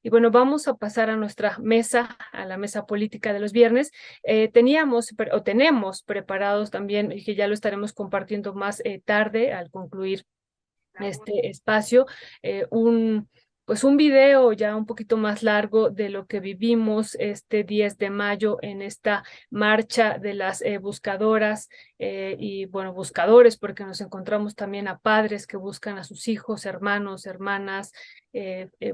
Y bueno, vamos a pasar a nuestra mesa, a la mesa política de los viernes. Tenemos preparados también, y que ya lo estaremos compartiendo más tarde al concluir este espacio, pues un video ya un poquito más largo de lo que vivimos este 10 de mayo en esta marcha de las buscadoras y bueno, buscadores, porque nos encontramos también a padres que buscan a sus hijos, hermanos, hermanas,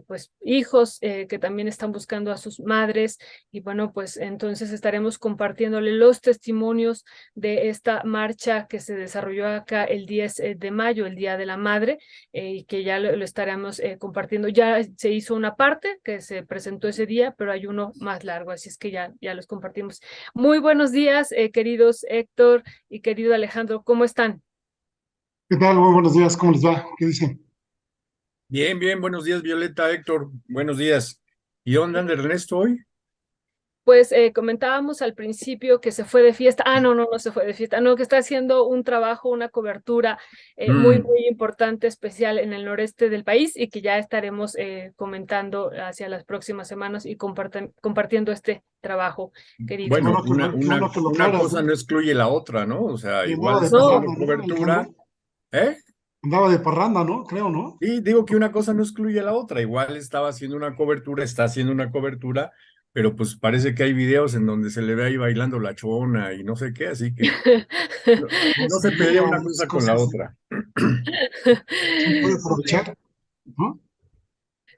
pues hijos que también están buscando a sus madres. Y bueno, pues entonces estaremos compartiéndole los testimonios de esta marcha que se desarrolló acá el 10 de mayo, el Día de la Madre, y que ya lo estaremos compartiendo. Ya se hizo una parte que se presentó ese día, pero hay uno más largo, así es que ya los compartimos. Muy buenos días, queridos Héctor y querido Alejandro, ¿cómo están? ¿Qué tal? Muy buenos días, ¿cómo les va? ¿Qué dicen? Bien, bien, buenos días, Violeta, Héctor, buenos días. ¿Y dónde anda Ernesto hoy? Pues comentábamos al principio que se fue de fiesta. No se fue de fiesta. No, que está haciendo un trabajo, una cobertura Mm, muy importante, especial en el noreste del país y que ya estaremos comentando hacia las próximas semanas y compartiendo este trabajo, querido. bueno, Qué bueno que lo una aclaras, cosa ¿no? no excluye la otra, ¿no? O sea, Y andaba igual de está No, haciendo parranda, ¿no, cobertura, Alejandro? ¿eh? Andaba de parranda, ¿no? Creo, ¿no? Y digo que una cosa no excluye la otra, igual estaba haciendo una cobertura, está haciendo una cobertura, pero pues parece que hay videos en donde se le ve ahí bailando la chona y no sé qué, así que no se Sí, pelea luego una muchas cosa con la cosas. otra. Sí, puede aprovechar, ¿no?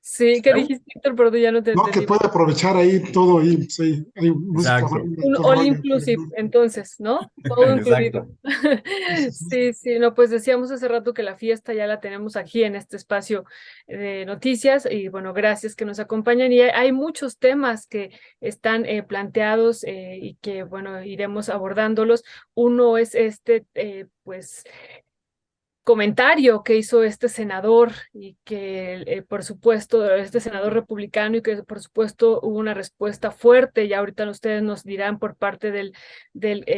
sí, ¿qué dijiste, Héctor? Perdón, ya no te No, que entendí. puede aprovechar ahí todo, ahí, sí, hay música, Exacto, banda y Un todo el all rollo. inclusive, entonces, ¿no? Todo incluido. exacto. Sí, sí, sí. Sí, sí, no, pues decíamos hace rato que la fiesta ya la tenemos aquí en este espacio de noticias y bueno, gracias que nos acompañan y hay muchos temas que están planteados y que bueno, iremos abordándolos. Uno es este, pues comentario que hizo este senador y que por supuesto este senador republicano y que por supuesto hubo una respuesta fuerte, ya ahorita ustedes nos dirán por parte del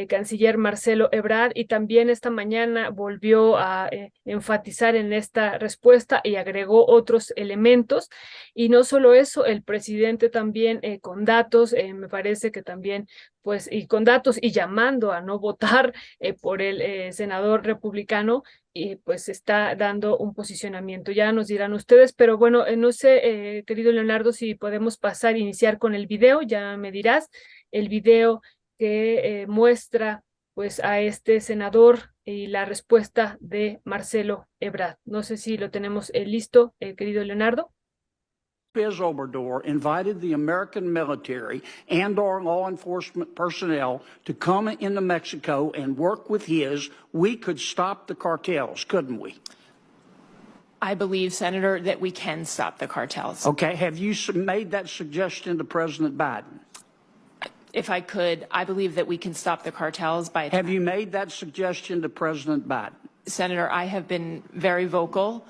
canciller Marcelo Ebrard, y también esta mañana volvió a enfatizar en esta respuesta y agregó otros elementos. Y no solo eso, el presidente también con datos, me parece que también pues y con datos y llamando a no votar por el senador republicano, y pues está dando un posicionamiento. Ya nos dirán ustedes, pero bueno, no sé, querido Leonardo, si podemos pasar, iniciar con el video, ya me dirás, el video que muestra pues a este senador y la respuesta de Marcelo Ebrard. No sé si lo tenemos listo, querido Leonardo. López Obrador invited the American military and our law enforcement personnel to come into Mexico and work with his, we could stop the cartels, couldn't we? I believe, Senator, that we can stop the cartels. Okay, have you made that suggestion to President Biden? If I could, I believe that we can stop the cartels by... Have you made that suggestion to President Biden? Senator, I have been very vocal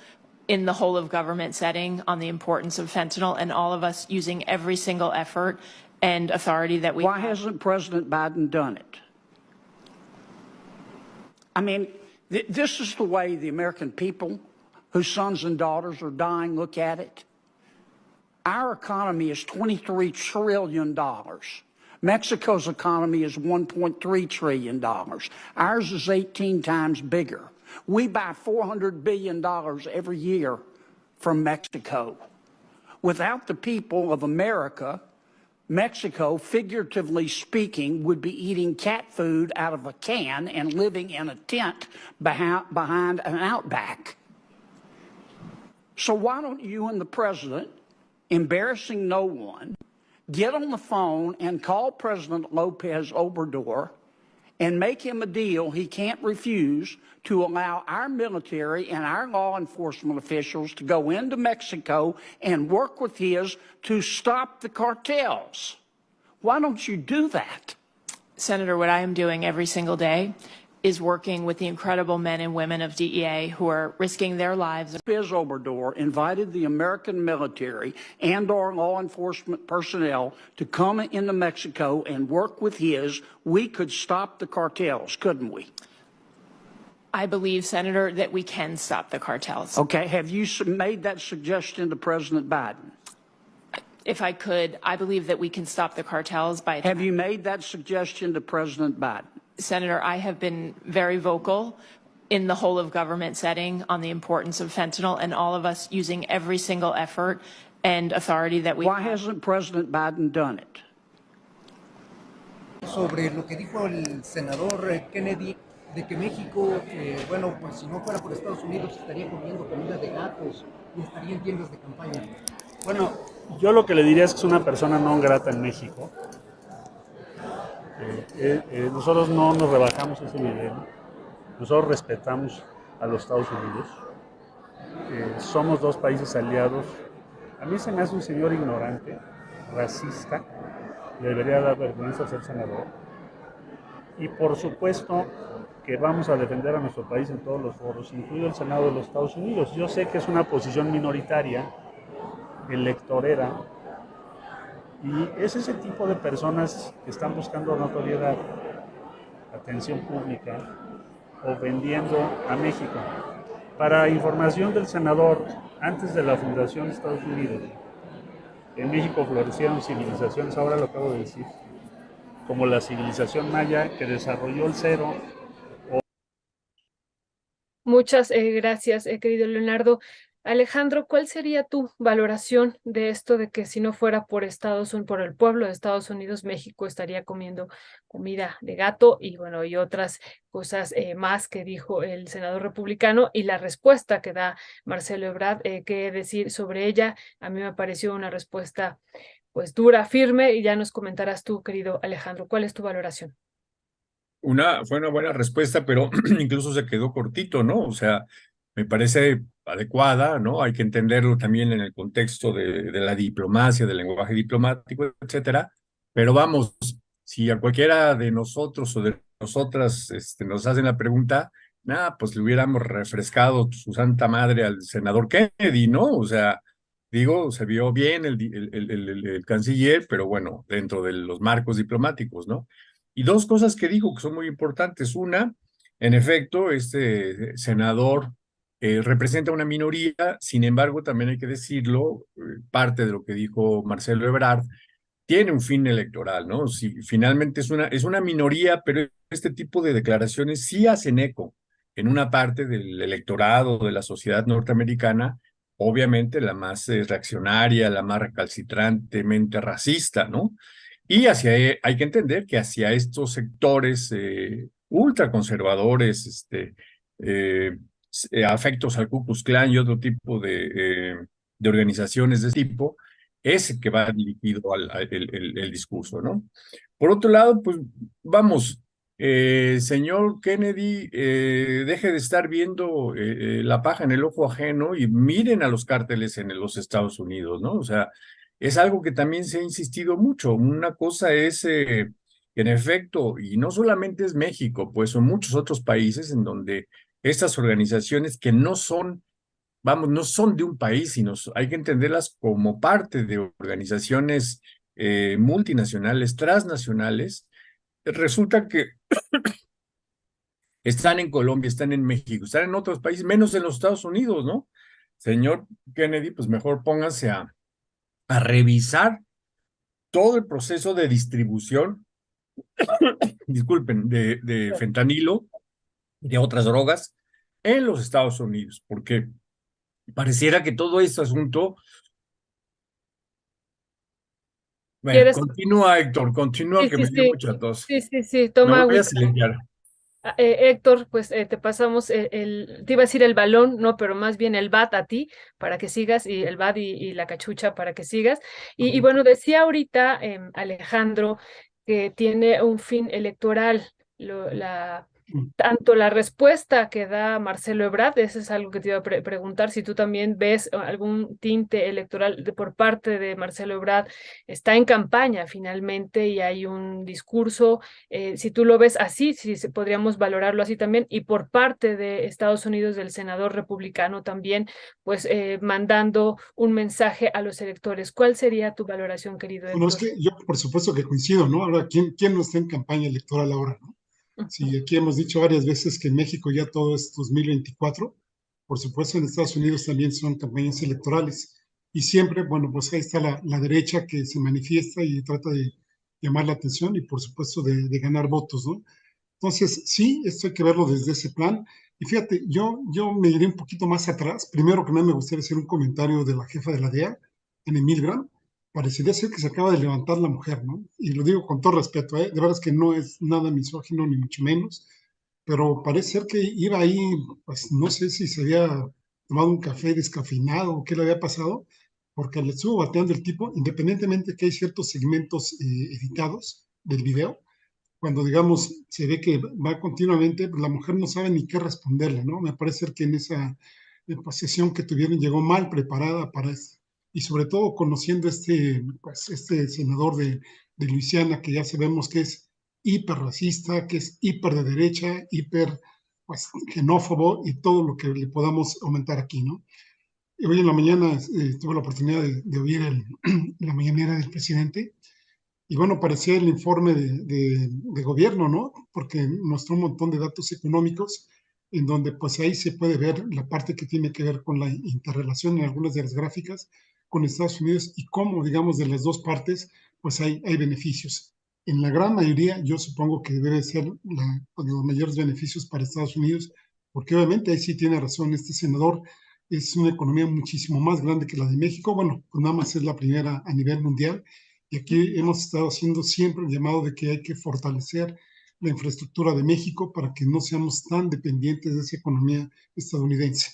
in the whole of government setting on the importance of fentanyl and all of us using every single effort and authority that we Why have. hasn't President Biden done it? I mean, this is the way the American people whose sons and daughters are dying look at it. Our economy is $23 trillion. Mexico's economy is $1.3 trillion. Ours is 18 times bigger. We buy $400 billion every year from Mexico. Without the people of America, Mexico, figuratively speaking, would be eating cat food out of a can and living in a tent behind an outback. So why don't you and the president, embarrassing no one, get on the phone and call President Lopez Obrador and make him a deal he can't refuse to allow our military and our law enforcement officials to go into Mexico and work with his to stop the cartels? Why don't you do that? Senator, what I am doing every single day is working with the incredible men and women of DEA who are risking their lives. Lopez Obrador invited the American military and our law enforcement personnel to come into Mexico and work with his, we could stop the cartels, couldn't we? I believe, Senator, that we can stop the cartels. Okay, have you made that suggestion to President Biden? If I could, I believe that we can stop the cartels by... Have you made that suggestion to President Biden? Senator, I have been very vocal in the whole of government setting on the importance of fentanyl and all of us using every single effort and authority that we Why have. hasn't President Biden done it? Sobre lo que dijo el senador Kennedy de que México, bueno, pues si no fuera por Estados Unidos estaría comiendo comida de gatos y estaría en tiendas de campaña. Bueno, yo lo que le diría es que es una persona no grata en México. Nosotros no nos rebajamos ese nivel. Nosotros respetamos a los Estados Unidos. Somos dos países aliados. A mí se me hace un señor ignorante, racista. Le debería dar vergüenza ser senador. Y por supuesto que vamos a defender a nuestro país en todos los foros, incluido el Senado de los Estados Unidos. Yo sé que es una posición minoritaria, electorera, y es ese tipo de personas que están buscando notoriedad, atención pública o vendiendo a México. Para información del senador, antes de la fundación de Estados Unidos, en México florecieron civilizaciones, ahora lo acabo de decir, como la civilización maya que desarrolló el cero. Muchas gracias, querido Leonardo. Alejandro, ¿cuál sería tu valoración de esto de que si no fuera por por el pueblo de Estados Unidos, México estaría comiendo comida de gato y bueno, y otras cosas más que dijo el senador republicano y la respuesta que da Marcelo Ebrard, qué decir sobre ella? A mí me pareció una respuesta pues dura, firme, y ya nos comentarás tú, querido Alejandro, ¿cuál es tu valoración? Fue una buena respuesta, pero incluso se quedó cortito, ¿no? O sea, me parece adecuada, ¿no? Hay que entenderlo también en el contexto de la diplomacia, del lenguaje diplomático, etcétera. Pero vamos, si a cualquiera de nosotros o de nosotras nos hacen la pregunta, nada, pues le hubiéramos refrescado su santa madre al senador Kennedy, ¿no? O sea, digo, se vio bien el canciller, pero bueno, dentro de los marcos diplomáticos, ¿no? Y dos cosas que dijo que son muy importantes. Una, en efecto, este senador representa una minoría, sin embargo, también hay que decirlo, parte de lo que dijo Marcelo Ebrard, tiene un fin electoral, ¿no? Si, finalmente es una minoría, pero este tipo de declaraciones sí hacen eco en una parte del electorado de la sociedad norteamericana, obviamente la más reaccionaria, la más recalcitrantemente racista, ¿no? Y hay que entender que hacia estos sectores ultraconservadores, afectos al Ku Klux Klan y otro tipo de organizaciones de este tipo, es que va dirigido el discurso, ¿no? Por otro lado, pues vamos, señor Kennedy, deje de estar viendo la paja en el ojo ajeno y miren a los cárteles en los Estados Unidos, ¿no? O sea, es algo que también se ha insistido mucho. Una cosa es, en efecto, y no solamente es México, pues son muchos otros países en donde estas organizaciones que no son, vamos, no son de un país, sino hay que entenderlas como parte de organizaciones multinacionales, transnacionales. Resulta que están en Colombia, están en México, están en otros países, menos en los Estados Unidos, ¿no? Señor Kennedy, pues mejor póngase a revisar todo el proceso de distribución, disculpen, de fentanilo y de otras drogas en los Estados Unidos, porque pareciera que todo este asunto... Bueno, continúa, Héctor, continúa, Sí, que sí, me dio sí. mucha tos. Sí, Me toma voy a agüita. silenciar. Héctor, pues te pasamos te iba a decir el balón, no, pero más bien el bat a ti para que sigas y el bat y la cachucha para que sigas. Y bueno, decía ahorita Alejandro que tiene un fin electoral. Tanto la respuesta que da Marcelo Ebrard, eso es algo que te iba a preguntar, si tú también ves algún tinte electoral por parte de Marcelo Ebrard, está en campaña finalmente y hay un discurso, si tú lo ves así, si podríamos valorarlo así también, y por parte de Estados Unidos del senador republicano también, pues mandando un mensaje a los electores. ¿Cuál sería tu valoración, querido Héctor? Bueno, es que yo por supuesto que coincido, ¿no? Ahora, ¿quién no está en campaña electoral ahora, no? Sí, aquí hemos dicho varias veces que en México ya todo es 2024. Por supuesto, en Estados Unidos también son campañas electorales. y siempre, bueno, pues ahí está la derecha que se manifiesta y trata de llamar la atención y por supuesto de ganar votos, ¿no? Entonces, sí, esto hay que verlo desde ese plan. Y fíjate, yo me iré un poquito más atrás. Primero que nada, me gustaría hacer un comentario de la jefa de la DEA, Anne Milgram. Parecería ser que se acaba de levantar la mujer, ¿no? Y lo digo con todo respeto, ¿eh? De verdad es que no es nada misógino, ni mucho menos, pero parece ser que iba ahí, pues no sé si se había tomado un café descafeinado o qué le había pasado, porque le estuvo bateando el tipo, independientemente que hay ciertos segmentos editados del video cuando digamos se ve que va continuamente, pues la mujer no sabe ni qué responderle, ¿no? Me parece que en esa sesión que tuvieron llegó mal preparada para eso. Y sobre todo conociendo pues, este senador de Luisiana, que ya sabemos que es hiper racista, que es hiper de derecha, hiper pues, xenófobo y todo lo que le podamos aumentar aquí, ¿no? Y hoy en la mañana tuve la oportunidad de oír la mañanera del presidente y bueno, parecía el informe de gobierno, ¿no? Porque mostró un montón de datos económicos en donde pues ahí se puede ver la parte que tiene que ver con la interrelación en algunas de las gráficas con Estados Unidos y cómo, digamos, de las dos partes pues hay beneficios. En la gran mayoría yo supongo que debe ser pues, los mayores beneficios para Estados Unidos, porque obviamente ahí sí tiene razón este senador, es una economía muchísimo más grande que la de México, bueno, pues nada más es la primera a nivel mundial y aquí hemos estado haciendo siempre el llamado de que hay que fortalecer la infraestructura de México para que no seamos tan dependientes de esa economía estadounidense.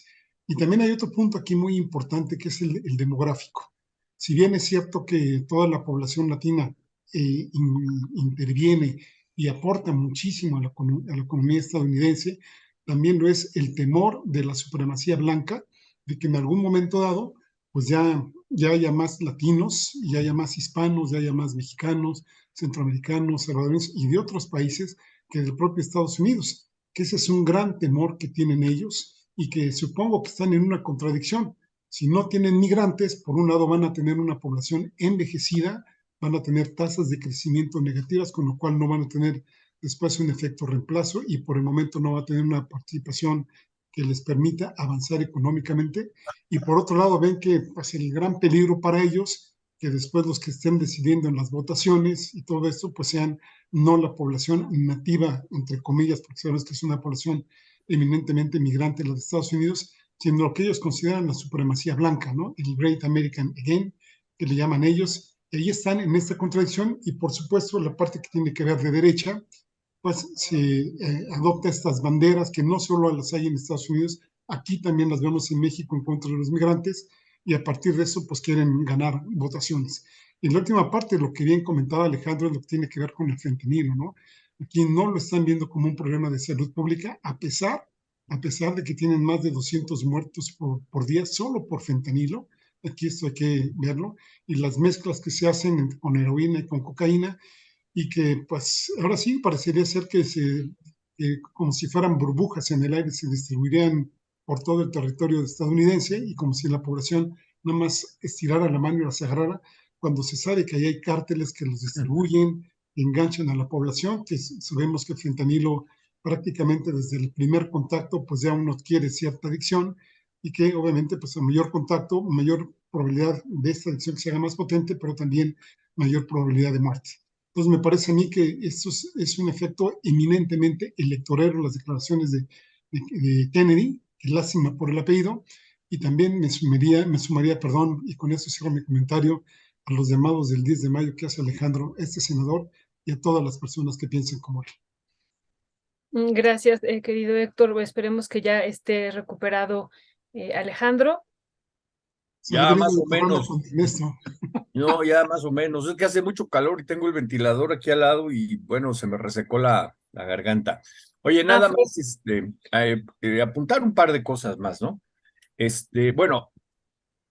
Y también hay otro punto aquí muy importante que es el demográfico. Si bien es cierto que toda la población latina interviene y aporta muchísimo a la economía estadounidense, también lo es el temor de la supremacía blanca, de que en algún momento dado, pues ya haya más latinos, ya haya más hispanos, ya haya más mexicanos, centroamericanos, salvadoreños y de otros países que del propio Estados Unidos, que ese es un gran temor que tienen ellos y que supongo que están en una contradicción. Si no tienen migrantes, por un lado van a tener una población envejecida, van a tener tasas de crecimiento negativas, con lo cual no van a tener después un efecto reemplazo y por el momento no va a tener una participación que les permita avanzar económicamente. Y por otro lado, ven que pues, el gran peligro para ellos, que después los que estén decidiendo en las votaciones y todo esto, pues sean no la población nativa, entre comillas, porque sabemos que es una población eminentemente migrante en los Estados Unidos, sino lo que ellos consideran la supremacía blanca, ¿no? El Great American Again, que le llaman ellos. Y ahí están en esta contradicción y por supuesto la parte que tiene que ver de derecha, pues se adopta estas banderas que no solo las hay en Estados Unidos, aquí también las vemos en México en contra de los migrantes y a partir de eso pues quieren ganar votaciones. Y la última parte, lo que bien comentaba Alejandro, es lo que tiene que ver con el fentanilo, ¿no? Aquí no lo están viendo como un problema de salud pública, a pesar de que tienen más de 200 muertos por día solo por fentanilo. Aquí esto hay que verlo. Y las mezclas que se hacen con heroína y con cocaína, y que pues ahora sí parecería ser como si fueran burbujas en el aire, se distribuirían por todo el territorio estadounidense y como si la población nada más estirara la mano y las agarrara, cuando se sabe que ahí hay cárteles que los distribuyen, enganchan a la población, que sabemos que el fentanilo prácticamente desde el primer contacto pues ya uno adquiere cierta adicción y que obviamente pues a mayor contacto, mayor probabilidad de esta adicción que sea más potente, pero también mayor probabilidad de muerte. Entonces me parece a mí que esto es un efecto eminentemente electorero, las declaraciones de Kennedy, que lástima por el apellido, y también me sumaría, perdón, y con eso cierro mi comentario, a los llamados del 10 de mayo que hace Alejandro, este senador, y a todas las personas que piensen como él. Gracias, querido Héctor. Esperemos que ya esté recuperado Alejandro. Ya más o Hablando menos. con Ernesto. No, ya más o menos. Es que hace mucho calor y tengo el ventilador aquí al lado y bueno, se me resecó la garganta. Oye, nada más apuntar un par de cosas más, ¿no? Bueno,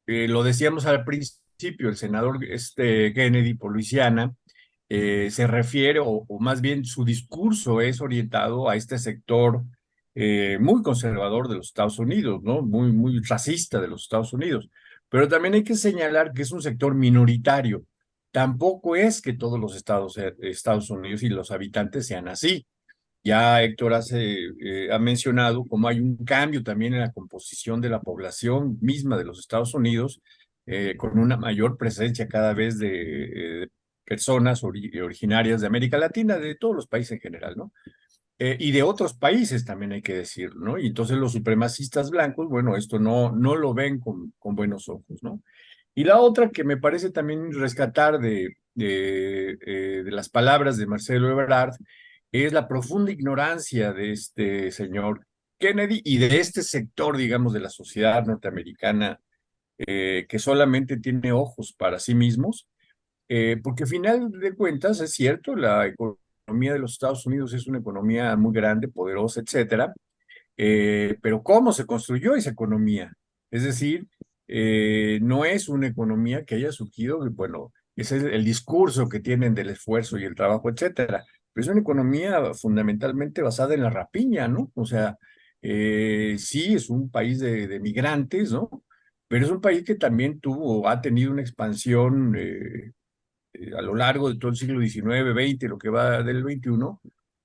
lo decíamos al principio, el senador Kennedy por Luisiana se refiere, o más bien su discurso es orientado a este sector muy conservador de los Estados Unidos, ¿no? Muy, muy racista de los Estados Unidos. Pero también hay que señalar que es un sector minoritario. Tampoco es que todos los Estados Unidos y los habitantes sean así. Ya Héctor ha mencionado cómo hay un cambio también en la composición de la población misma de los Estados Unidos, con una mayor presencia cada vez de personas originarias de América Latina, de todos los países en general, ¿no? Y de otros países también hay que decirlo, ¿no? Y entonces los supremacistas blancos, bueno, esto no lo ven con buenos ojos, ¿no? Y la otra que me parece también rescatar de las palabras de Marcelo Ebrard es la profunda ignorancia de este señor Kennedy y de este sector, digamos, de la sociedad norteamericana que solamente tiene ojos para sí mismos, porque al final de cuentas es cierto, la economía de los Estados Unidos es una economía muy grande, poderosa, etcétera, pero ¿cómo se construyó esa economía? Es decir, no es una economía que haya surgido, bueno, ese es el discurso que tienen del esfuerzo y el trabajo, etcétera, pero es una economía fundamentalmente basada en la rapiña, ¿no? O sea, sí es un país de migrantes, ¿no? Pero es un país que también ha tenido una expansión a lo largo de todo el siglo XIX, XX, lo que va del XXI,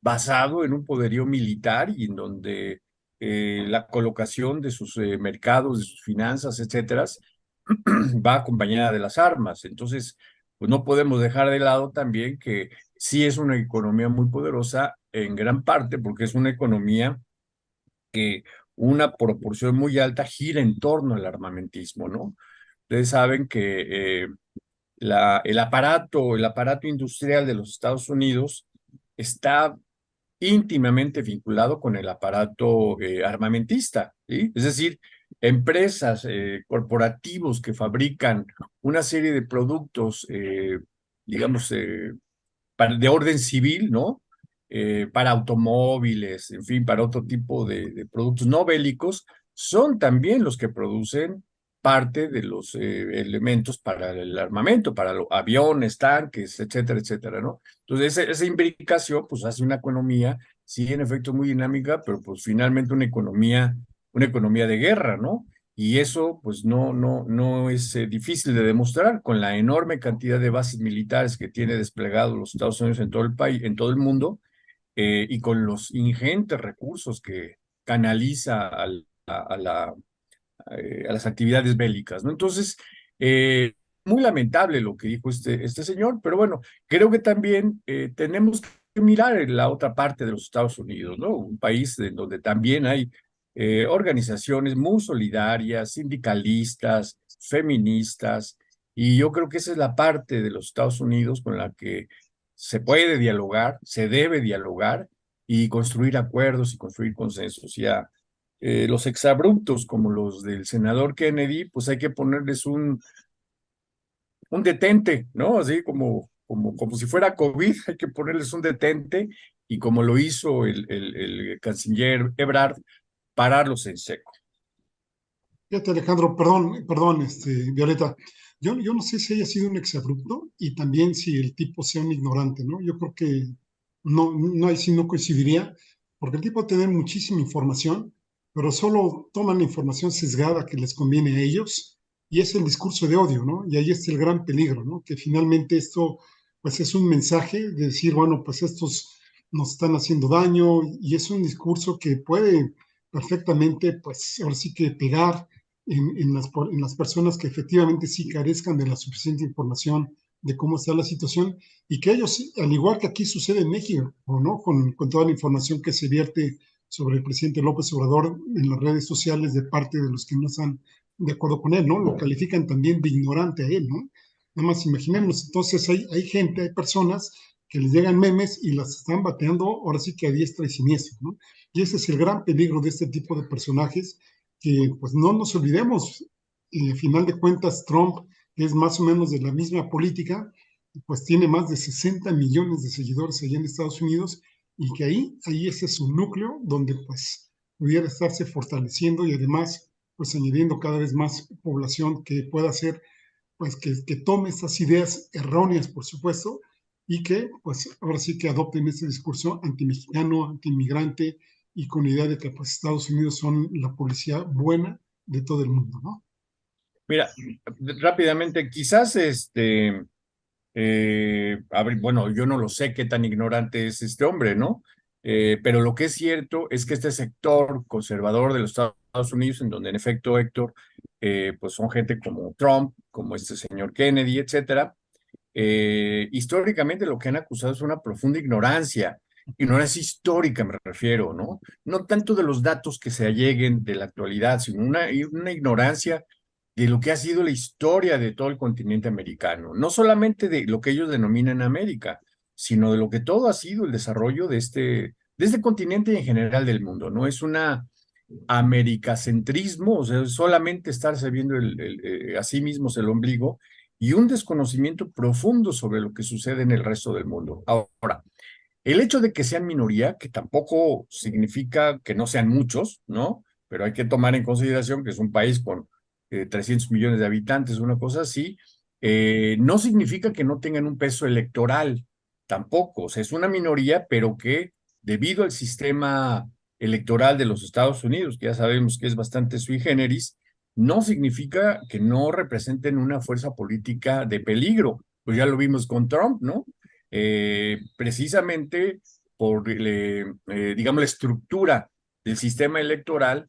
basado en un poderío militar y en donde la colocación de sus mercados, de sus finanzas, etcétera, va acompañada de las armas. Entonces, pues no podemos dejar de lado también que sí es una economía muy poderosa en gran parte porque es una economía que una proporción muy alta gira en torno al armamentismo, ¿no? Ustedes saben que el aparato industrial de los Estados Unidos está íntimamente vinculado con el aparato armamentista, ¿sí? Es decir, empresas, corporativos que fabrican una serie de productos, digamos, de orden civil, ¿no? Para automóviles, en fin, para otro tipo de productos no bélicos, son también los que producen parte de los elementos para el armamento, para los aviones, tanques, etcétera, etcétera, ¿no? Entonces, esa imbricación, pues, hace una economía, sí, en efecto, muy dinámica, pero pues finalmente una economía de guerra, ¿no? Y eso, pues, no es difícil de demostrar con la enorme cantidad de bases militares que tiene desplegados los Estados Unidos en todo el país, en todo el mundo, y con los ingentes recursos que canaliza a las actividades bélicas, ¿no? Entonces, muy lamentable lo que dijo este señor, pero bueno, creo que también tenemos que mirar en la otra parte de los Estados Unidos, ¿no? Un país en donde también hay organizaciones muy solidarias, sindicalistas, feministas, y yo creo que esa es la parte de los Estados Unidos con la que se puede dialogar, se debe dialogar y construir acuerdos y construir consensos. Ya los exabruptos como los del senador Kennedy, pues hay que ponerles un detente, ¿no? Así como si fuera COVID, hay que ponerles un detente y como lo hizo el canciller Ebrard, pararlos en seco. Fíjate, Alejandro, perdón, Violeta. Yo no sé si haya sido un exabrupto y también si el tipo sea un ignorante, ¿no? Yo creo que no, ahí sí no coincidiría, porque el tipo tiene muchísima información, pero solo toman la información sesgada que les conviene a ellos, y es el discurso de odio, ¿no? Y ahí está el gran peligro, ¿no? Que finalmente esto, pues es un mensaje de decir, bueno, pues estos nos están haciendo daño, y es un discurso que puede perfectamente, pues ahora sí que pegar en las personas que efectivamente sí carezcan de la suficiente información de cómo está la situación y que ellos, al igual que aquí sucede en México, ¿no? Con toda la información que se vierte sobre el presidente López Obrador en las redes sociales de parte de los que no están de acuerdo con él, ¿no? Lo califican también de ignorante a él, ¿no? Nada más imaginemos, entonces hay gente, hay personas que les llegan memes y las están bateando ahora sí que a diestra y siniestra, ¿no? Y ese es el gran peligro de este tipo de personajes que pues no nos olvidemos, al final de cuentas Trump, que es más o menos de la misma política, pues tiene más de 60 millones de seguidores allá en Estados Unidos y que ahí ese es su núcleo donde pues pudiera estarse fortaleciendo y además pues añadiendo cada vez más población que pueda hacer pues que tome estas ideas erróneas por supuesto y que pues ahora sí que adopten ese discurso antimexicano, antiinmigrante y con la idea de que pues Estados Unidos son la policía buena de todo el mundo, ¿no? Mira, rápidamente, quizás bueno, yo no lo sé qué tan ignorante es este hombre, ¿no? Pero lo que es cierto es que este sector conservador de los Estados Unidos, en donde en efecto, Héctor, pues son gente como Trump, como este señor Kennedy, etcétera. Históricamente lo que han acusado es una profunda ignorancia histórica me refiero, ¿no? No tanto de los datos que se alleguen de la actualidad, sino una ignorancia de lo que ha sido la historia de todo el continente americano, no solamente de lo que ellos denominan América, sino de lo que todo ha sido el desarrollo de este continente y en general del mundo, ¿no? Es una americacentrismo, o sea, solamente estarse viendo a sí mismos el ombligo y un desconocimiento profundo sobre lo que sucede en el resto del mundo. Ahora, el hecho de que sean minoría, que tampoco significa que no sean muchos, ¿no? Pero hay que tomar en consideración que es un país con 300 millones de habitantes, una cosa así, no significa que no tengan un peso electoral, tampoco. O sea, es una minoría, pero que debido al sistema electoral de los Estados Unidos, que ya sabemos que es bastante sui generis, no significa que no representen una fuerza política de peligro. Pues ya lo vimos con Trump, ¿no? Precisamente por, digamos, la estructura del sistema electoral,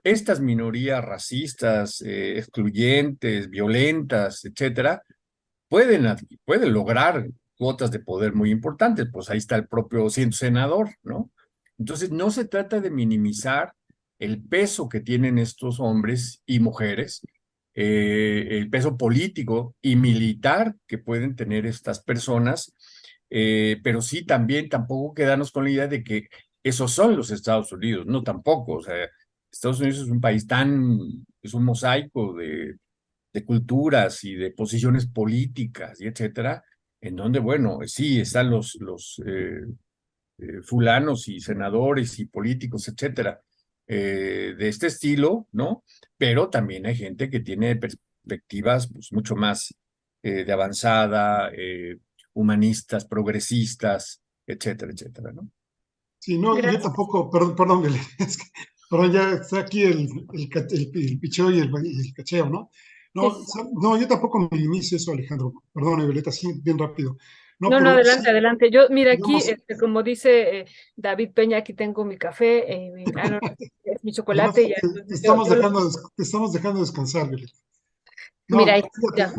estas minorías racistas, excluyentes, violentas, etcétera, pueden lograr cuotas de poder muy importantes. Pues ahí está el propio siendo senador, ¿no? Entonces, no se trata de minimizar el peso que tienen estos hombres y mujeres, el peso político y militar que pueden tener estas personas, pero sí también tampoco quedarnos con la idea de que esos son los Estados Unidos, no tampoco, o sea, Estados Unidos es un país es un mosaico de culturas y de posiciones políticas y etcétera, en donde, bueno, sí, están los fulanos y senadores y políticos, etcétera, de este estilo, ¿no? Pero también hay gente que tiene perspectivas pues, mucho más de avanzada, humanistas, progresistas, etcétera, etcétera, ¿no? Sí, no, yo Gracias. tampoco, perdón, Belén, perdón, ya está aquí el picheo y el cacheo, ¿no? No, Sí. no, yo tampoco minimizo eso, Alejandro. Perdón, Violeta, sí, bien rápido. No, No, no, pero adelante, sí, adelante. Yo, mira, aquí, digamos, como dice David Peña, aquí tengo mi café, no, es mi chocolate, además, y ya, te entonces estamos dejando, te estamos dejando descansar, Violeta. mira, No, ahí, fíjate,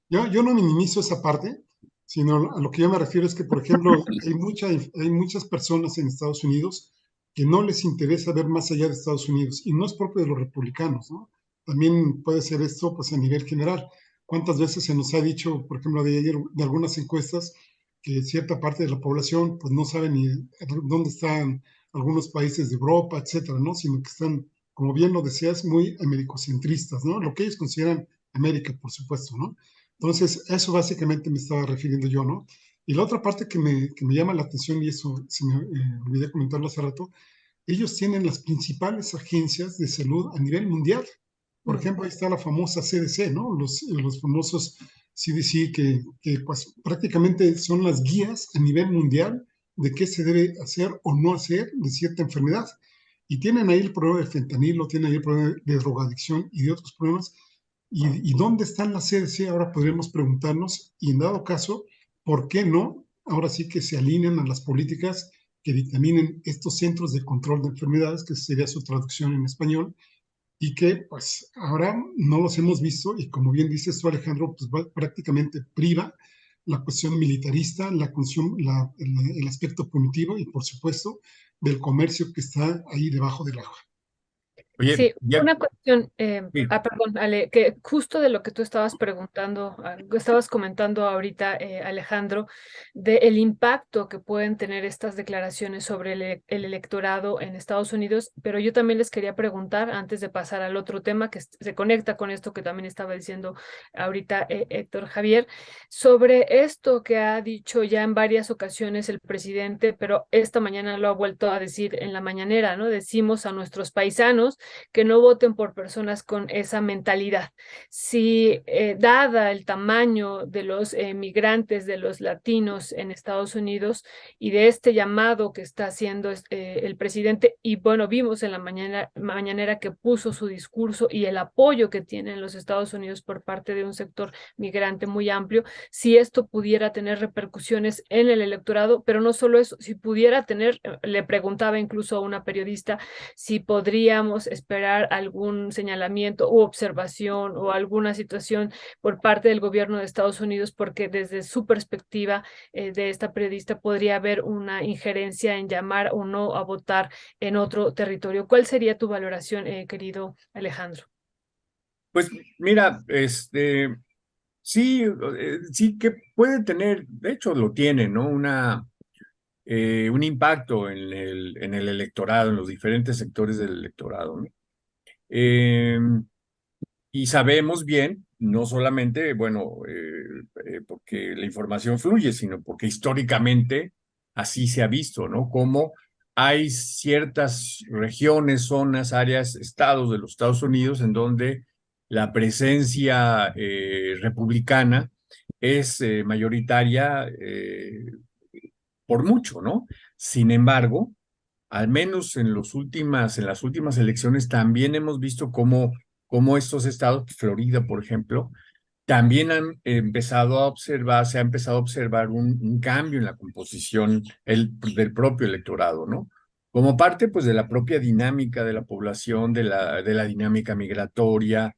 ya. yo no minimizo esa parte, sino a lo que yo me refiero es que, por ejemplo, hay muchas personas en Estados Unidos que no les interesa ver más allá de Estados Unidos, y no es propio de los republicanos, ¿no? También puede ser esto, pues, a nivel general. ¿Cuántas veces se nos ha dicho, por ejemplo, de algunas encuestas, que cierta parte de la población, pues, no sabe ni dónde están algunos países de Europa, etcétera, ¿no? Sino que están, como bien lo decías, muy americocentristas, ¿no? Lo que ellos consideran América, por supuesto, ¿no? Entonces, eso básicamente me estaba refiriendo yo, ¿no? Y la otra parte que me llama la atención, y eso se me olvidé comentarlo hace rato, ellos tienen las principales agencias de salud a nivel mundial. Por Mm. ejemplo, ahí está la famosa CDC, ¿no? Los famosos CDC que pues prácticamente son las guías a nivel mundial de qué se debe hacer o no hacer de cierta enfermedad. Y tienen ahí el problema del fentanilo, tienen ahí el problema de drogadicción y de otros problemas. ¿Y dónde están las CDC? Ahora podríamos preguntarnos, y en dado caso, ¿por qué no? Ahora sí que se alinean a las políticas que dictaminen estos centros de control de enfermedades, que sería su traducción en español, y que pues ahora no los hemos visto, y como bien dices tú, Alejandro, pues prácticamente priva la cuestión militarista, el aspecto punitivo y por supuesto del comercio que está ahí debajo del agua. Oye, Sí, ya, una cuestión, sí, perdón, Ale, que justo de lo que tú estabas preguntando, estabas comentando ahorita, Alejandro, del impacto que pueden tener estas declaraciones sobre el electorado en Estados Unidos, pero yo también les quería preguntar, antes de pasar al otro tema que se conecta con esto que también estaba diciendo ahorita Héctor Javier, sobre esto que ha dicho ya en varias ocasiones el presidente, pero esta mañana lo ha vuelto a decir en la mañanera, ¿no? Decimos a nuestros paisanos que no voten por personas con esa mentalidad. Si dada el tamaño de los migrantes, de los latinos en Estados Unidos y de este llamado que está haciendo el presidente, y bueno, vimos en la mañanera que puso su discurso y el apoyo que tiene en los Estados Unidos por parte de un sector migrante muy amplio, si esto pudiera tener repercusiones en el electorado, pero no solo eso, si pudiera tener, le preguntaba incluso a una periodista si podríamos esperar algún señalamiento u observación o alguna situación por parte del gobierno de Estados Unidos, porque desde su perspectiva de esta periodista podría haber una injerencia en llamar o no a votar en otro territorio? ¿Cuál sería tu valoración, querido Alejandro? Pues mira, sí, sí que puede tener, de hecho lo tiene, ¿no? Un impacto en el electorado, en los diferentes sectores del electorado, ¿no? Eh, y sabemos bien, no solamente, bueno, porque la información fluye, sino porque históricamente así se ha visto, ¿no? Cómo hay ciertas regiones, zonas, áreas, estados de los Estados Unidos en donde la presencia republicana es mayoritaria por mucho, ¿no? Sin embargo, al menos en las últimas elecciones también hemos visto cómo estos estados, Florida, por ejemplo, también han empezado a observar, se ha empezado a observar un cambio en la composición del propio electorado, ¿no? Como parte, pues, de la propia dinámica de la población, de la dinámica migratoria,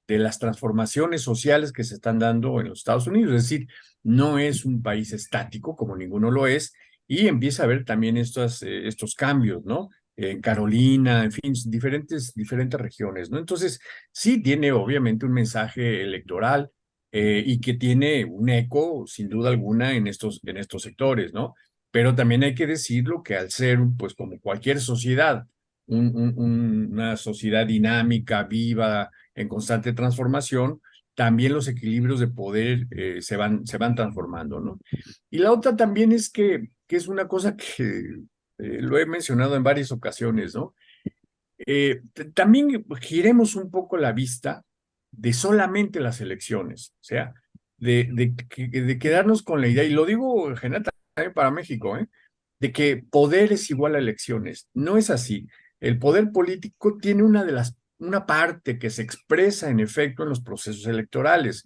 de las transformaciones sociales que se están dando en los Estados Unidos. Es decir, no es un país estático, como ninguno lo es, y empieza a haber también estos cambios, ¿no? En Carolina, en fin, diferentes regiones, ¿no? Entonces, sí tiene obviamente un mensaje electoral y que tiene un eco, sin duda alguna, en estos sectores, ¿no? Pero también hay que decirlo que al ser, pues, como cualquier sociedad, una sociedad dinámica, viva, en constante transformación, también los equilibrios de poder se van transformando, ¿no? Y la otra también es que es una cosa que lo he mencionado en varias ocasiones, ¿no? También giremos un poco la vista de solamente las elecciones, o sea, de quedarnos con la idea, y lo digo en general también para México, de que poder es igual a elecciones. No es así. El poder político tiene una parte que se expresa en efecto en los procesos electorales,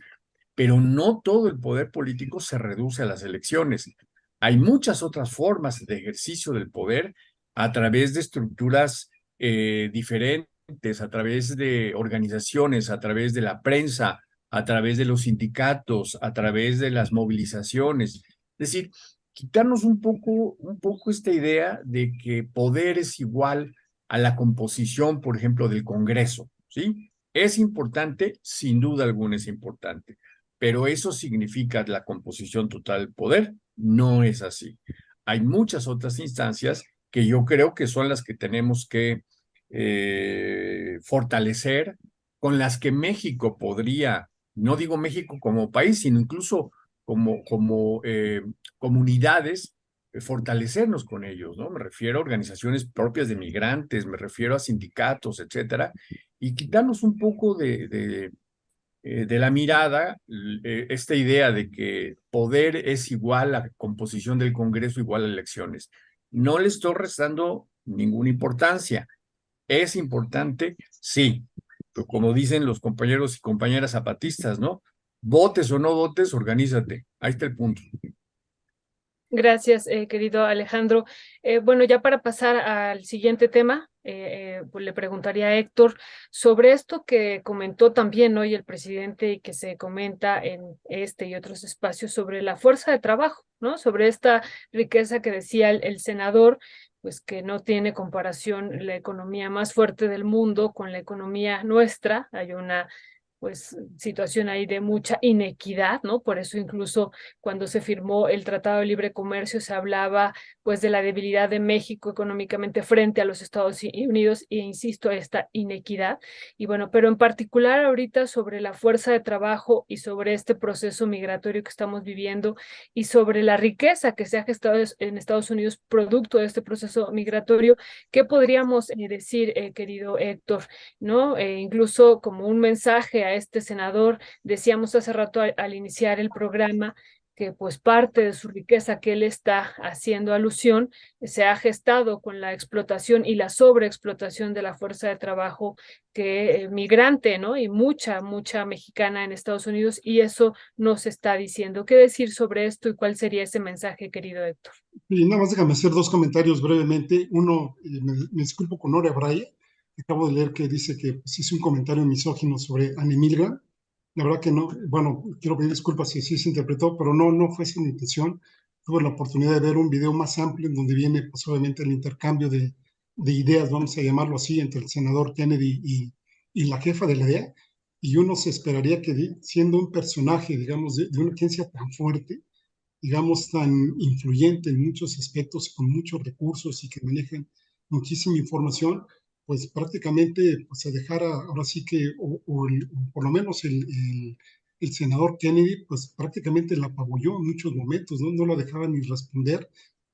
pero no todo el poder político se reduce a las elecciones. Hay muchas otras formas de ejercicio del poder a través de estructuras diferentes, a través de organizaciones, a través de la prensa, a través de los sindicatos, a través de las movilizaciones. Es decir, quitarnos un poco esta idea de que poder es igual a la composición, por ejemplo, del Congreso, ¿sí? Es importante, sin duda alguna es importante, pero eso significa la composición total del poder. No es así. Hay muchas otras instancias que yo creo que son las que tenemos que fortalecer, con las que México podría, no digo México como país, sino incluso como comunidades, fortalecernos con ellos, ¿no? Me refiero a organizaciones propias de migrantes, me refiero a sindicatos, etcétera, y quitarnos un poco de la mirada esta idea de que poder es igual a composición del Congreso, igual a elecciones. No le estoy restando ninguna importancia. ¿Es importante? Sí. Pero como dicen los compañeros y compañeras zapatistas, ¿no? Votes o no votes, organízate. Ahí está el punto. Gracias, querido Alejandro. Bueno, ya para pasar al siguiente tema, pues le preguntaría a Héctor sobre esto que comentó también hoy el presidente y que se comenta en este y otros espacios sobre la fuerza de trabajo, ¿no? Sobre esta riqueza que decía el senador, pues que no tiene comparación la economía más fuerte del mundo con la economía nuestra. Hay una pues situación ahí de mucha inequidad, ¿no? Por eso incluso cuando se firmó el Tratado de Libre Comercio se hablaba pues de la debilidad de México económicamente frente a los Estados Unidos e insisto, esta inequidad. Y bueno, pero en particular ahorita sobre la fuerza de trabajo y sobre este proceso migratorio que estamos viviendo y sobre la riqueza que se ha gestado en Estados Unidos producto de este proceso migratorio, ¿qué podríamos decir, querido Héctor? ¿No? Incluso como un mensaje a este senador, decíamos hace rato al iniciar el programa, que pues parte de su riqueza que él está haciendo alusión se ha gestado con la explotación y la sobreexplotación de la fuerza de trabajo que migrante, ¿no? Y mucha mexicana en Estados Unidos, y eso no se está diciendo. ¿Qué decir sobre esto y cuál sería ese mensaje, querido Héctor? Y nada más déjame hacer dos comentarios brevemente. Uno, me disculpo con Nora Braya, acabo de leer que dice que pues, hizo un comentario misógino sobre Annie Milgram. La verdad que no, bueno, quiero pedir disculpas si así se interpretó, pero no fue esa mi intención. Tuve la oportunidad de ver un video más amplio en donde viene, pues obviamente, el intercambio de ideas, vamos a llamarlo así, entre el senador Kennedy y la jefa de la DEA. Y uno se esperaría que, siendo un personaje, digamos, de una agencia tan fuerte, digamos, tan influyente en muchos aspectos, con muchos recursos y que manejan muchísima información, pues prácticamente pues, se dejara, ahora sí que, o por lo menos el senador Kennedy, pues prácticamente la apabulló en muchos momentos, ¿no? No lo dejaba ni responder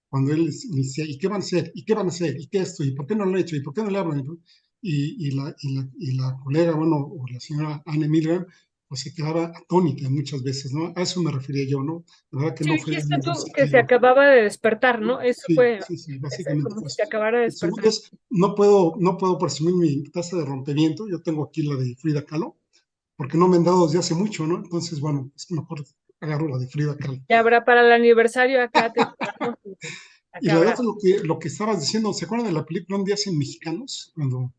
cuando él les decía, ¿y qué van a hacer? ¿Y qué van a hacer? ¿Y qué esto? ¿Y por qué no lo han hecho? ¿Y por qué no le hablan? Y la colega, bueno, o la señora Anne Milgram, pues se quedaba atónita muchas veces, ¿no? A eso me refería yo, ¿no? La verdad que Sí, no fue en dijiste ningún tú que se sentido. acababa de despertar, ¿no? Eso Sí, fue sí, básicamente como fue si eso. se acabara de El segundo despertar. es, no puedo presumir mi taza de rompimiento, yo tengo aquí la de Frida Kahlo, porque no me han dado desde hace mucho, ¿no? Entonces, bueno, es mejor agarro la de Frida Kahlo. Ya habrá para el aniversario acá, te esperamos y Y acá la habrá. verdad, lo que estabas diciendo, ¿se acuerdan de la película Un día sin mexicanos?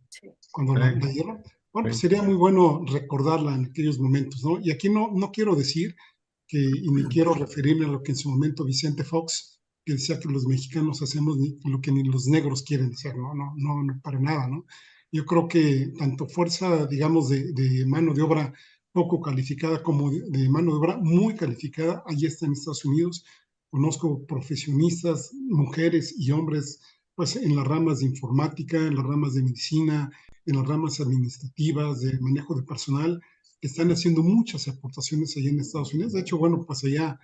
Sí. Cuando la dieron. Bueno, pues Sí. sería muy bueno recordarla en aquellos momentos, ¿no? Y aquí no quiero decir y ni quiero referirme a lo que en su momento Vicente Fox, que decía que los mexicanos hacemos lo que ni los negros quieren hacer, no, para nada, ¿no? Yo creo que tanto fuerza, digamos, de mano de obra poco calificada como de mano de obra muy calificada, allí está en Estados Unidos. Conozco profesionistas, mujeres y hombres, pues en las ramas de informática, en las ramas de medicina, en las ramas administrativas, de manejo de personal, que están haciendo muchas aportaciones allá en Estados Unidos. De hecho, bueno, pues allá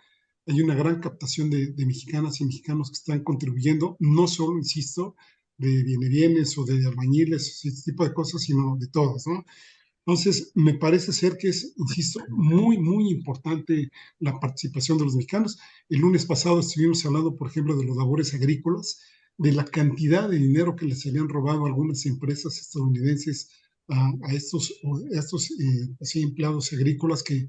hay una gran captación de mexicanas y mexicanos que están contribuyendo, no solo, insisto, de bienes o de albañiles, ese tipo de cosas, sino de todas, ¿no? Entonces, me parece ser que es, insisto, muy importante la participación de los mexicanos. El lunes pasado estuvimos hablando, por ejemplo, de los labores agrícolas, de la cantidad de dinero que les habían robado algunas empresas estadounidenses a estos así, empleados agrícolas, que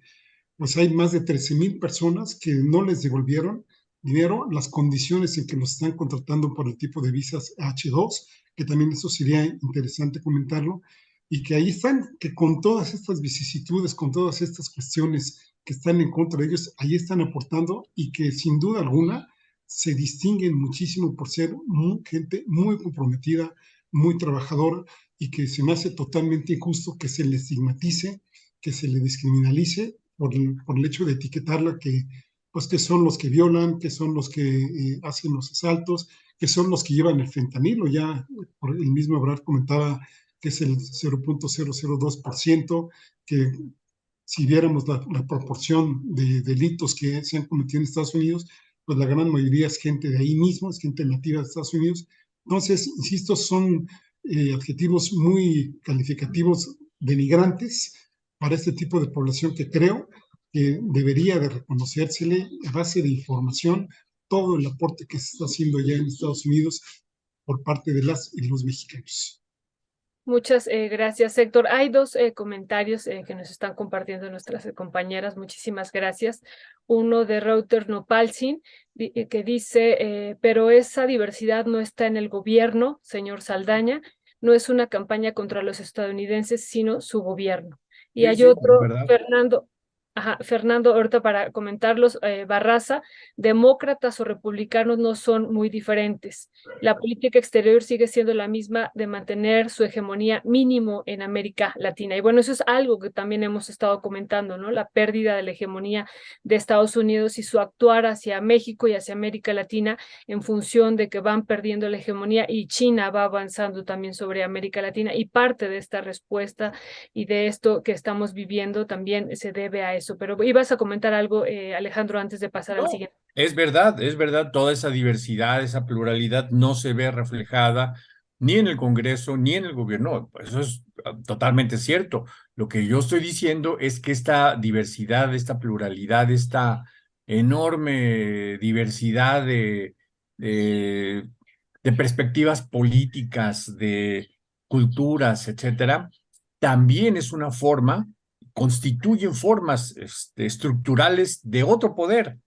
pues hay más de 13,000 personas que no les devolvieron dinero, las condiciones en que los están contratando por el tipo de visas H2, que también eso sería interesante comentarlo, y que ahí están, que con todas estas vicisitudes, con todas estas cuestiones que están en contra de ellos, ahí están aportando y que sin duda alguna se distinguen muchísimo por ser gente muy comprometida, muy trabajadora, y que se me hace totalmente injusto que se le estigmatice, que se le descriminalice por el hecho de etiquetarla, pues que son los que violan, que son los que hacen los asaltos, que son los que llevan el fentanilo. Ya por el mismo Ebrard comentaba que es el 0.002%, que si viéramos la proporción de delitos que se han cometido en Estados Unidos, pues la gran mayoría es gente de ahí mismo, es gente nativa de Estados Unidos. Entonces, insisto, son adjetivos muy calificativos denigrantes para este tipo de población que creo que debería de reconocérsele a base de información todo el aporte que se está haciendo ya en Estados Unidos por parte de las y los mexicanos. Muchas gracias, Héctor. Hay dos comentarios que nos están compartiendo nuestras compañeras. Muchísimas gracias. Uno de Reuter Nopalsin, que dice, pero esa diversidad no está en el gobierno, señor Saldaña. No es una campaña contra los estadounidenses, sino su gobierno. Y Sí, hay sí, es otro, verdad. Fernando, ahorita para comentarlos, Barraza, demócratas o republicanos no son muy diferentes. La política exterior sigue siendo la misma de mantener su hegemonía mínimo en América Latina. Y bueno, eso es algo que también hemos estado comentando, ¿no? La pérdida de la hegemonía de Estados Unidos y su actuar hacia México y hacia América Latina en función de que van perdiendo la hegemonía y China va avanzando también sobre América Latina, y parte de esta respuesta y de esto que estamos viviendo también se debe a eso. Pero ibas a comentar algo, Alejandro, antes de pasar al No, siguiente. es verdad, toda esa diversidad, esa pluralidad no se ve reflejada ni en el Congreso ni en el gobierno. Pues eso es totalmente cierto. Lo que yo estoy diciendo es que esta diversidad, esta pluralidad, esta enorme diversidad de, de perspectivas políticas, de culturas, etcétera, también es una forma, constituyen formas estructurales de otro poder.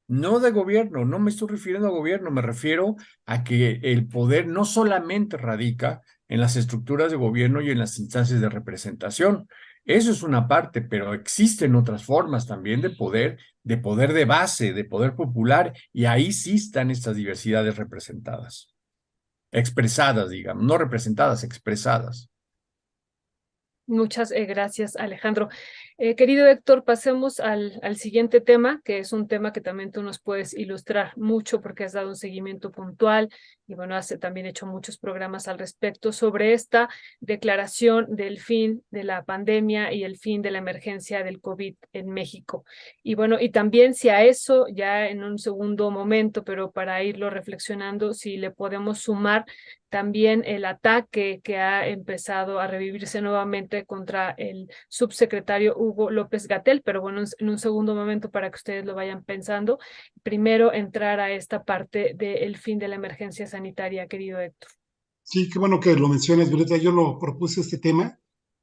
No de gobierno, no me estoy refiriendo a gobierno, me refiero a que el poder no solamente radica en las estructuras de gobierno y en las instancias de representación. Eso es una parte, pero existen otras formas también de poder de base, de poder popular, y ahí sí están estas diversidades representadas, expresadas, digamos, no representadas, expresadas. Muchas gracias, Alejandro. Querido Héctor, pasemos al siguiente tema, que es un tema que también tú nos puedes ilustrar mucho porque has dado un seguimiento puntual y bueno, has también hecho muchos programas al respecto sobre esta declaración del fin de la pandemia y el fin de la emergencia del COVID en México. Y bueno, y también si a eso ya en un segundo momento, pero para irlo reflexionando, si le podemos sumar también el ataque que ha empezado a revivirse nuevamente contra el subsecretario Hugo López-Gatell, pero bueno, en un segundo momento para que ustedes lo vayan pensando. Primero entrar a esta parte del fin de la emergencia sanitaria, querido Héctor. Sí, qué bueno que lo mencionas, Violeta. Yo lo propuse este tema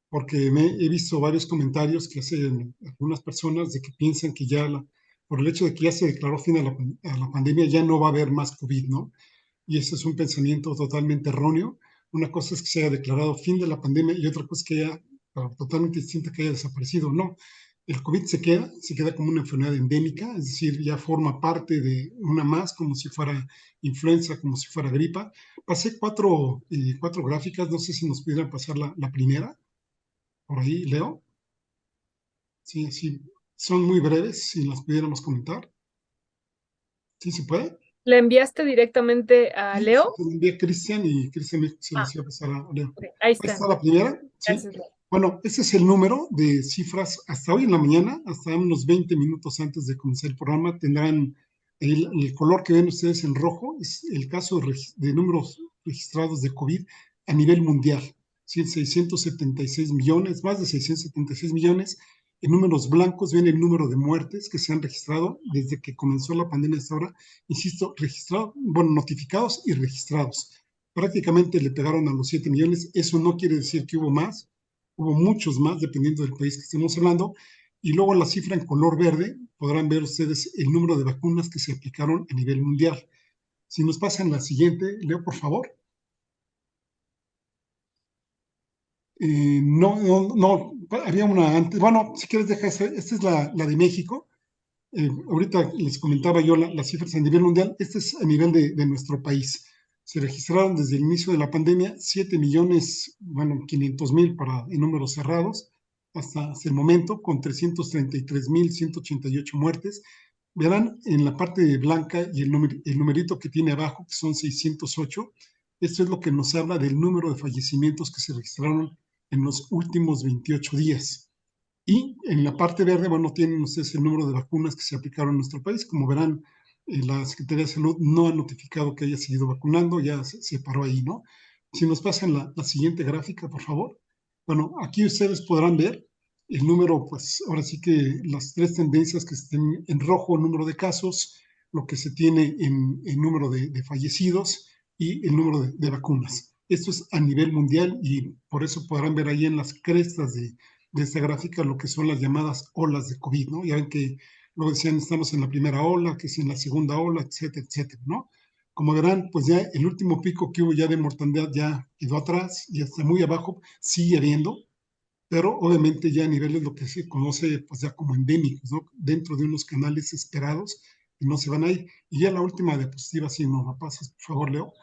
porque he visto varios comentarios que hacen algunas personas de que piensan que ya, por el hecho de que ya se declaró fin a la pandemia, ya no va a haber más COVID, ¿no? Y ese es un pensamiento totalmente erróneo. Una cosa es que se haya declarado fin de la pandemia y otra cosa es que haya, totalmente distinta, que haya desaparecido. No, el COVID se queda como una enfermedad endémica, es decir, ya forma parte de una más, como si fuera influenza, como si fuera gripa. Pasé cuatro gráficas, no sé si nos pudieran pasar la primera, por ahí, Leo. Sí, sí, son muy breves, si las pudiéramos comentar. ¿Sí se puede? ¿Le enviaste directamente a Sí, Leo? se lo envié a Cristian y Cristian me dijo que se Ah, las iba a pasar a Leo. ok, ahí Ahí está. está la primera, ¿sí? Gracias, Leo. Bueno, ese es el número de cifras hasta hoy en la mañana, hasta unos 20 minutos antes de comenzar el programa. Tendrán el color que ven ustedes en rojo, es el caso de números registrados de COVID a nivel mundial. ¿Sí? 676 millones, más de 676 millones. En números blancos ven el número de muertes que se han registrado desde que comenzó la pandemia hasta ahora. Insisto, registrados, bueno, notificados y registrados. Prácticamente le pegaron a los 7 millones. Eso no quiere decir que hubo más, hubo muchos más, dependiendo del país que estemos hablando. Y luego la cifra en color verde, podrán ver ustedes el número de vacunas que se aplicaron a nivel mundial. Si nos pasan la siguiente, Leo, por favor. No, había una antes. Bueno, si quieres, deja esta es la de México. Ahorita les comentaba yo las cifras a nivel mundial. Este es a nivel de nuestro país. Se registraron desde el inicio de la pandemia 7 millones, bueno, 500,000 en números cerrados, hasta el momento, con 333,188 muertes. Verán en la parte blanca y el numerito que tiene abajo, que son 608. Esto es lo que nos habla del número de fallecimientos que se registraron en los últimos 28 días. Y en la parte verde, bueno, tienen ustedes el número de vacunas que se aplicaron en nuestro país. Como verán, la Secretaría de Salud no ha notificado que haya seguido vacunando, ya se paró ahí, ¿no? Si nos pasan la siguiente gráfica, por favor. Bueno, aquí ustedes podrán ver el número, pues ahora sí que las tres tendencias que estén en rojo, el número de casos, lo que se tiene en número de fallecidos y el número de vacunas. Esto es a nivel mundial y por eso podrán ver ahí en las crestas de esta gráfica lo que son las llamadas olas de COVID, ¿no? Ya ven que luego decían, estamos en la primera ola, que si en la segunda ola, etcétera, etcétera, ¿no? Como verán, pues ya el último pico que hubo ya de mortalidad ya quedó atrás y hasta muy abajo sigue habiendo, pero obviamente ya a niveles lo que se conoce pues ya como endémicos, ¿no? Dentro de unos canales esperados y no se van a ir. Y ya la última diapositiva, si nos la pasas, por favor, Leo.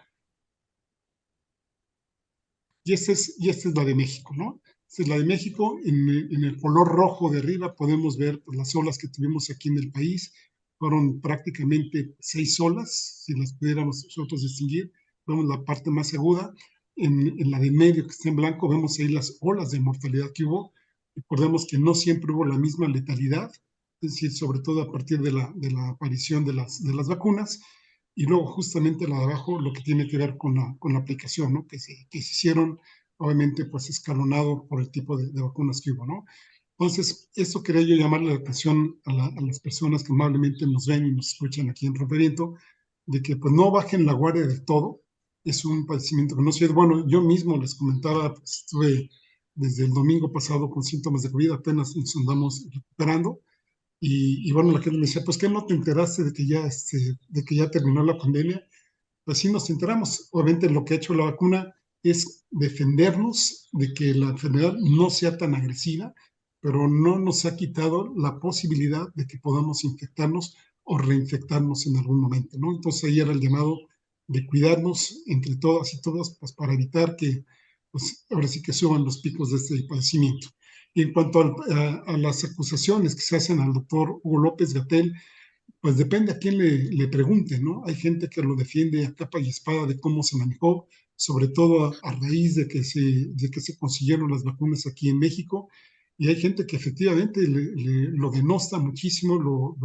Y esta es la de México, ¿no? Esta es la de México. En el color rojo de arriba podemos ver pues, las olas que tuvimos aquí en el país. Fueron prácticamente 6 olas, si las pudiéramos nosotros distinguir. Vemos la parte más aguda. En la de medio, que está en blanco, vemos ahí las olas de mortalidad que hubo. Recordemos que no siempre hubo la misma letalidad, es decir, sobre todo a partir de la aparición de las vacunas. Y luego justamente la de abajo, lo que tiene que ver con la aplicación, ¿no? Que se hicieron, obviamente, pues escalonado por el tipo de vacunas que hubo, ¿no? Entonces, eso quería yo llamarle la atención a las personas que amablemente nos ven y nos escuchan aquí en Rompimiento, de que pues no bajen la guardia del todo. Es un padecimiento que no sé, bueno, yo mismo les comentaba, pues, estuve desde el domingo pasado con síntomas de COVID, apenas nos andamos recuperando. Y bueno, la gente me decía, pues, ¿qué no te enteraste de que ya terminó la pandemia? Pues sí, nos enteramos. Obviamente lo que ha hecho la vacuna es defendernos de que la enfermedad no sea tan agresiva, pero no nos ha quitado la posibilidad de que podamos infectarnos o reinfectarnos en algún momento, ¿no? Entonces ahí era el llamado de cuidarnos entre todas y todos, pues para evitar que, pues ahora sí que suban los picos de este padecimiento. Y en cuanto a las acusaciones que se hacen al doctor Hugo López-Gatell, pues depende a quién le pregunte, ¿no? Hay gente que lo defiende a capa y espada de cómo se manejó, sobre todo a raíz de que se consiguieron las vacunas aquí en México, y hay gente que efectivamente lo denosta muchísimo,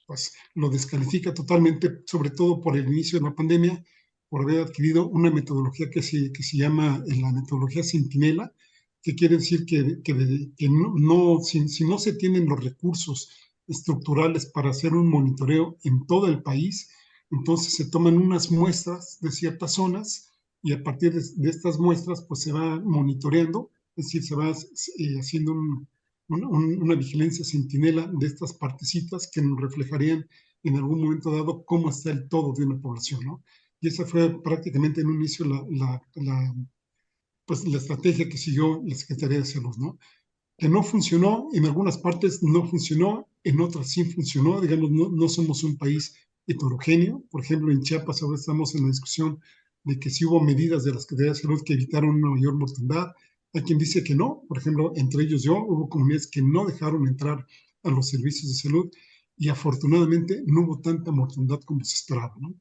pues, lo descalifica totalmente, sobre todo por el inicio de la pandemia, por haber adquirido una metodología que se llama la metodología Centinela, que quiere decir que si no se tienen los recursos estructurales para hacer un monitoreo en todo el país, entonces se toman unas muestras de ciertas zonas y a partir de estas muestras pues se va monitoreando, es decir, se va haciendo una vigilancia centinela de estas partecitas que nos reflejarían en algún momento dado cómo está el todo de una población, ¿no? Y esa fue prácticamente en un inicio pues, la estrategia que siguió la Secretaría de Salud, ¿no? Que no funcionó, en algunas partes no funcionó, en otras sí funcionó, digamos, no somos un país heterogéneo. Por ejemplo, en Chiapas ahora estamos en la discusión de que sí hubo medidas de la Secretaría de Salud que evitaron una mayor mortandad. Hay quien dice que no, por ejemplo, entre ellos yo, hubo comunidades que no dejaron entrar a los servicios de salud y afortunadamente no hubo tanta mortandad como se esperaba, ¿no?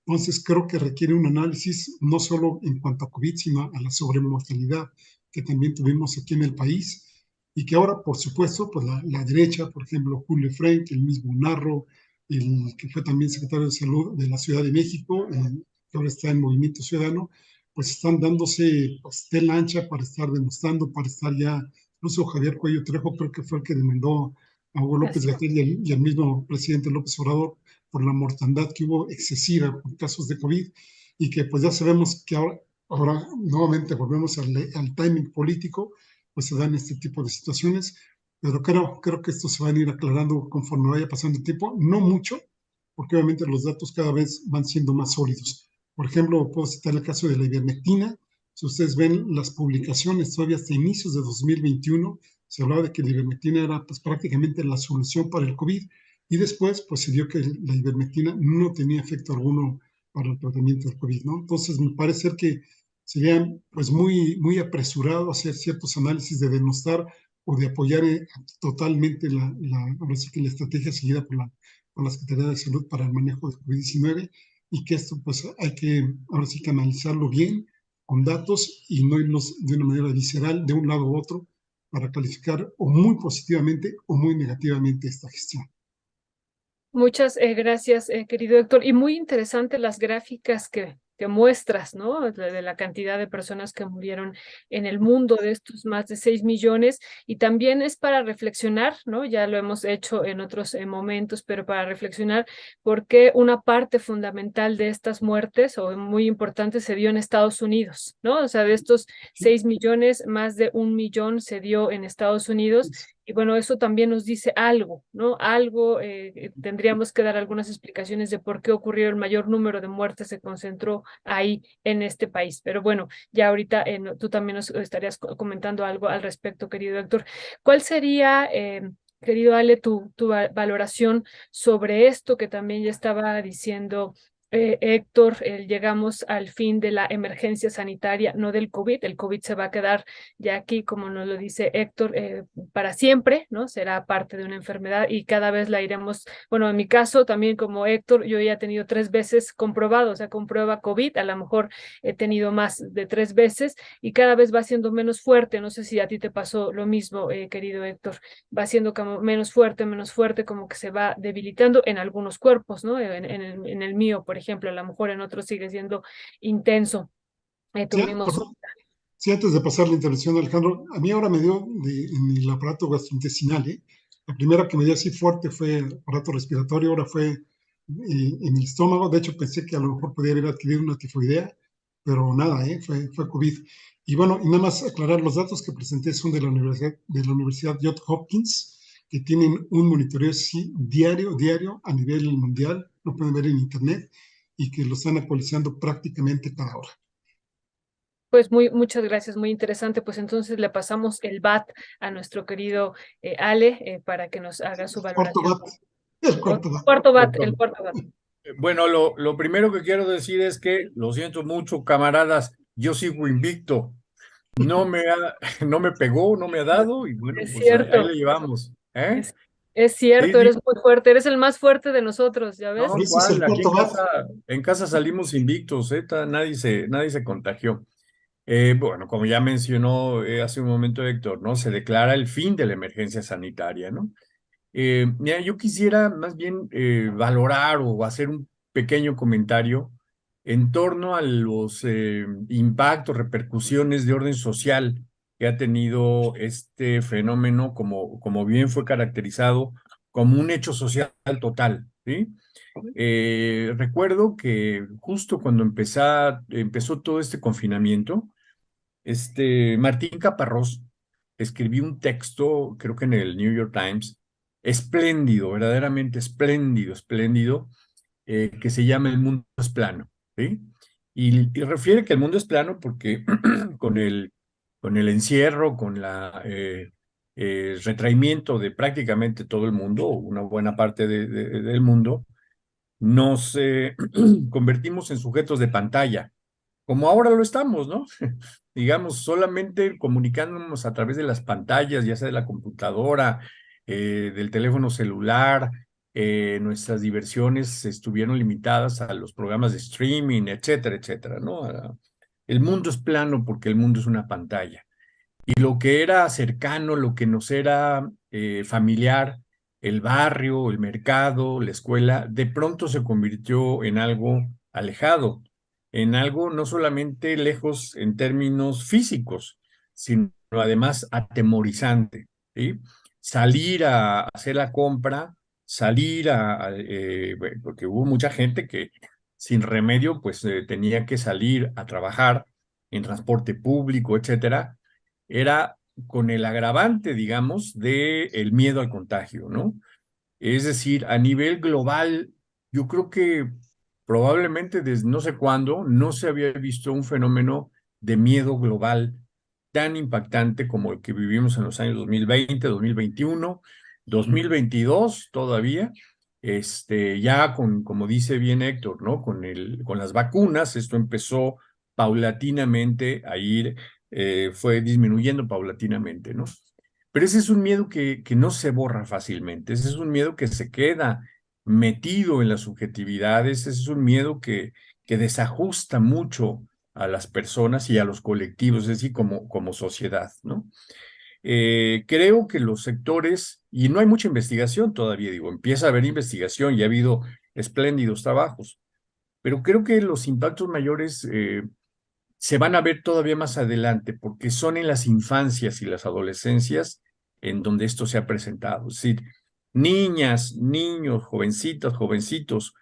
Entonces creo que requiere un análisis no solo en cuanto a COVID, sino a la sobremortalidad que también tuvimos aquí en el país y que ahora, por supuesto, pues la derecha, por ejemplo, Julio Frenk, el mismo Narro, el que fue también secretario de Salud de la Ciudad de México, que ahora está en Movimiento Ciudadano, pues están dándose pues, tela ancha para estar demostrando, para estar ya, incluso Javier Cuello Trejo creo que fue el que demandó a Hugo López Gatell y al mismo presidente López Obrador por la mortandad que hubo excesiva por casos de COVID y que pues ya sabemos que ahora nuevamente volvemos al timing político, pues se dan este tipo de situaciones, pero creo que esto se va a ir aclarando conforme vaya pasando el tiempo, no mucho, porque obviamente los datos cada vez van siendo más sólidos. Por ejemplo, puedo citar el caso de la ivermectina. Si ustedes ven las publicaciones todavía hasta inicios de 2021, se hablaba de que la ivermectina era pues, prácticamente la solución para el COVID y después pues se vio que la ivermectina no tenía efecto alguno para el tratamiento del COVID, ¿no? Entonces me parece que sería pues muy apresurado hacer ciertos análisis de denostar o de apoyar totalmente ahora sí que la estrategia seguida por la Secretaría de Salud para el manejo de COVID-19 y que esto pues hay que ahora sí que analizarlo bien con datos y no irnos de una manera visceral de un lado u otro para calificar o muy positivamente o muy negativamente esta gestión. Muchas gracias, querido Héctor. Y muy interesante las gráficas que muestras, ¿no? De la cantidad de personas que murieron en el mundo, de estos más de 6 millones. Y también es para reflexionar, ¿no? Ya lo hemos hecho en otros momentos, pero para reflexionar por qué una parte fundamental de estas muertes, o muy importante, se dio en Estados Unidos, ¿no? O sea, de estos 6 millones, más de 1 millón se dio en Estados Unidos. Y bueno, eso también nos dice algo, ¿no? Algo, tendríamos que dar algunas explicaciones de por qué ocurrió el mayor número de muertes, se concentró ahí en este país. Pero bueno, ya ahorita tú también nos estarías comentando algo al respecto, querido Héctor. ¿Cuál sería, querido Ale, tu valoración sobre esto que también ya estaba diciendo Héctor? Llegamos al fin de la emergencia sanitaria, no del COVID. El COVID se va a quedar ya aquí, como nos lo dice Héctor, para siempre, ¿no? Será parte de una enfermedad y cada vez la iremos, bueno, en mi caso también como Héctor, yo ya he tenido 3 veces comprobado, o sea, comprueba COVID, a lo mejor he tenido más de 3 veces y cada vez va siendo menos fuerte. No sé si a ti te pasó lo mismo, querido Héctor, va siendo como menos fuerte, como que se va debilitando en algunos cuerpos, ¿no? En el mío, por ejemplo, a lo mejor en otros sigue siendo intenso. Sí, Tuvimos... sí, antes de pasar la intervención, Alejandro, a mí ahora me dio en el aparato gastrointestinal, ¿eh? La primera que me dio así fuerte fue el aparato respiratorio, ahora fue en el estómago. De hecho, pensé que a lo mejor podía haber adquirido una tifoidea, pero nada, fue COVID. Y bueno, y nada más aclarar, los datos que presenté son de la Universidad Johns Hopkins, que tienen un monitoreo sí, diario a nivel mundial, lo pueden ver en internet, y que lo están actualizando prácticamente cada hora. Pues muchas gracias, muy interesante. Pues entonces le pasamos el bat a nuestro querido Ale para que nos haga su Cuarto valoración. bat, el cuarto bat. Cuarto bat, el cuarto bat. Bueno, lo primero que quiero decir es que, lo siento mucho, camaradas, yo sigo invicto. No me no me pegó, no me ha dado, y bueno, Es pues ahí cierto, le llevamos. es, es cierto, Sí, eres muy fuerte, eres el más fuerte de nosotros, ¿ya ves? Por no, eso es el ¿cuál? Aquí cuarto bat. en casa salimos invictos, nadie se contagió. Bueno, como ya mencionó hace un momento Héctor, ¿no? Se declara el fin de la emergencia sanitaria, ¿no? Mira, yo quisiera más bien valorar o hacer un pequeño comentario en torno a los impactos, repercusiones de orden social que ha tenido este fenómeno, como bien fue caracterizado como un hecho social total, ¿sí? Recuerdo que justo cuando empezó todo este confinamiento, Martín Caparrós escribió un texto, creo que en el New York Times, espléndido, verdaderamente espléndido, espléndido, que se llama El mundo es plano, ¿sí? Y refiere que el mundo es plano porque con con el encierro, con retraimiento de prácticamente todo el mundo, una buena parte del mundo, nos convertimos en sujetos de pantalla, como ahora lo estamos, ¿no? Digamos, solamente comunicándonos a través de las pantallas, ya sea de la computadora, del teléfono celular, nuestras diversiones estuvieron limitadas a los programas de streaming, etcétera, etcétera, ¿no? El mundo es plano porque el mundo es una pantalla. Y lo que era cercano, lo que nos era familiar, el barrio, el mercado, la escuela, de pronto se convirtió en algo alejado, en algo no solamente lejos en términos físicos, sino además atemorizante, ¿sí? Salir a hacer la compra, bueno, porque hubo mucha gente que sin remedio pues tenía que salir a trabajar en transporte público, etcétera, era con el agravante, digamos, de el miedo al contagio, ¿no? Es decir, a nivel global, yo creo que probablemente desde no sé cuándo no se había visto un fenómeno de miedo global tan impactante como el que vivimos en los años 2020, 2021, 2022 todavía, ya como dice bien Héctor, ¿no? Con las vacunas, esto empezó paulatinamente a ir, fue disminuyendo paulatinamente, ¿no? Pero ese es un miedo que no se borra fácilmente, ese es un miedo que se queda metido en las subjetividades, ese es un miedo que desajusta mucho a las personas y a los colectivos, es decir, como sociedad, ¿no? Creo que los sectores, y no hay mucha investigación todavía, digo, empieza a haber investigación y ha habido espléndidos trabajos, pero creo que los impactos mayores se van a ver todavía más adelante, porque son en las infancias y las adolescencias en donde esto se ha presentado. Es decir, niñas, niños, jovencitas, jovencitos,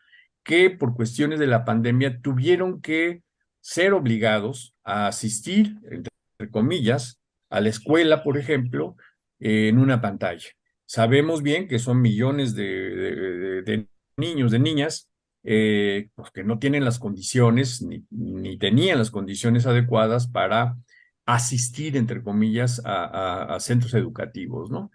que por cuestiones de la pandemia tuvieron que ser obligados a asistir, entre comillas, a la escuela, por ejemplo, en una pantalla. Sabemos bien que son millones de niños, de niñas, pues que no tienen las condiciones, ni tenían las condiciones adecuadas para asistir, entre comillas, a centros educativos, ¿no?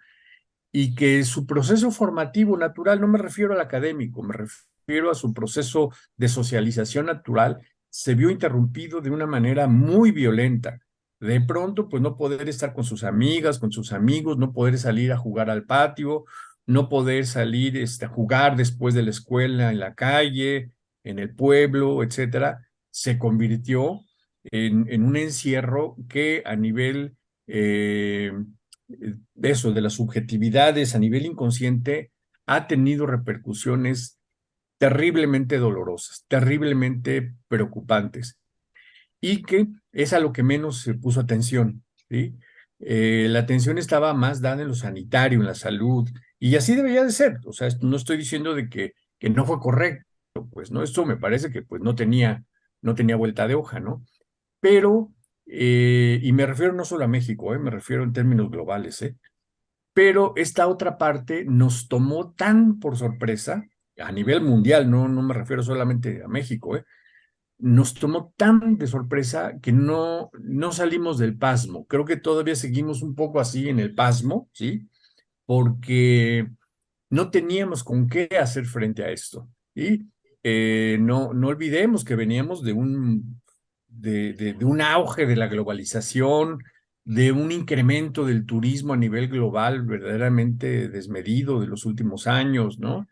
Y que su proceso formativo natural, no me refiero al académico, me refiero a su proceso de socialización natural, se vio interrumpido de una manera muy violenta. De pronto, pues no poder estar con sus amigas, con sus amigos, no poder salir a jugar al patio, no poder salir a jugar después de la escuela en la calle, en el pueblo, etcétera, se convirtió en un encierro que a nivel eso, de las subjetividades a nivel inconsciente, ha tenido repercusiones terriblemente dolorosas, terriblemente preocupantes, y que es a lo que menos se puso atención, ¿sí? La atención estaba más dada en lo sanitario, en la salud, y así debería de ser. O sea, no estoy diciendo de que no fue correcto, pues, ¿no? Esto me parece que pues no tenía vuelta de hoja, ¿no? Pero, y me refiero no solo a México, me refiero en términos globales, pero esta otra parte nos tomó tan por sorpresa, a nivel mundial, no me refiero solamente a México, nos tomó tan de sorpresa que no salimos del pasmo. Creo que todavía seguimos un poco así en el pasmo, ¿sí? Porque no teníamos con qué hacer frente a esto. Y no olvidemos que veníamos de un auge de la globalización, de un incremento del turismo a nivel global verdaderamente desmedido de los últimos años, ¿no?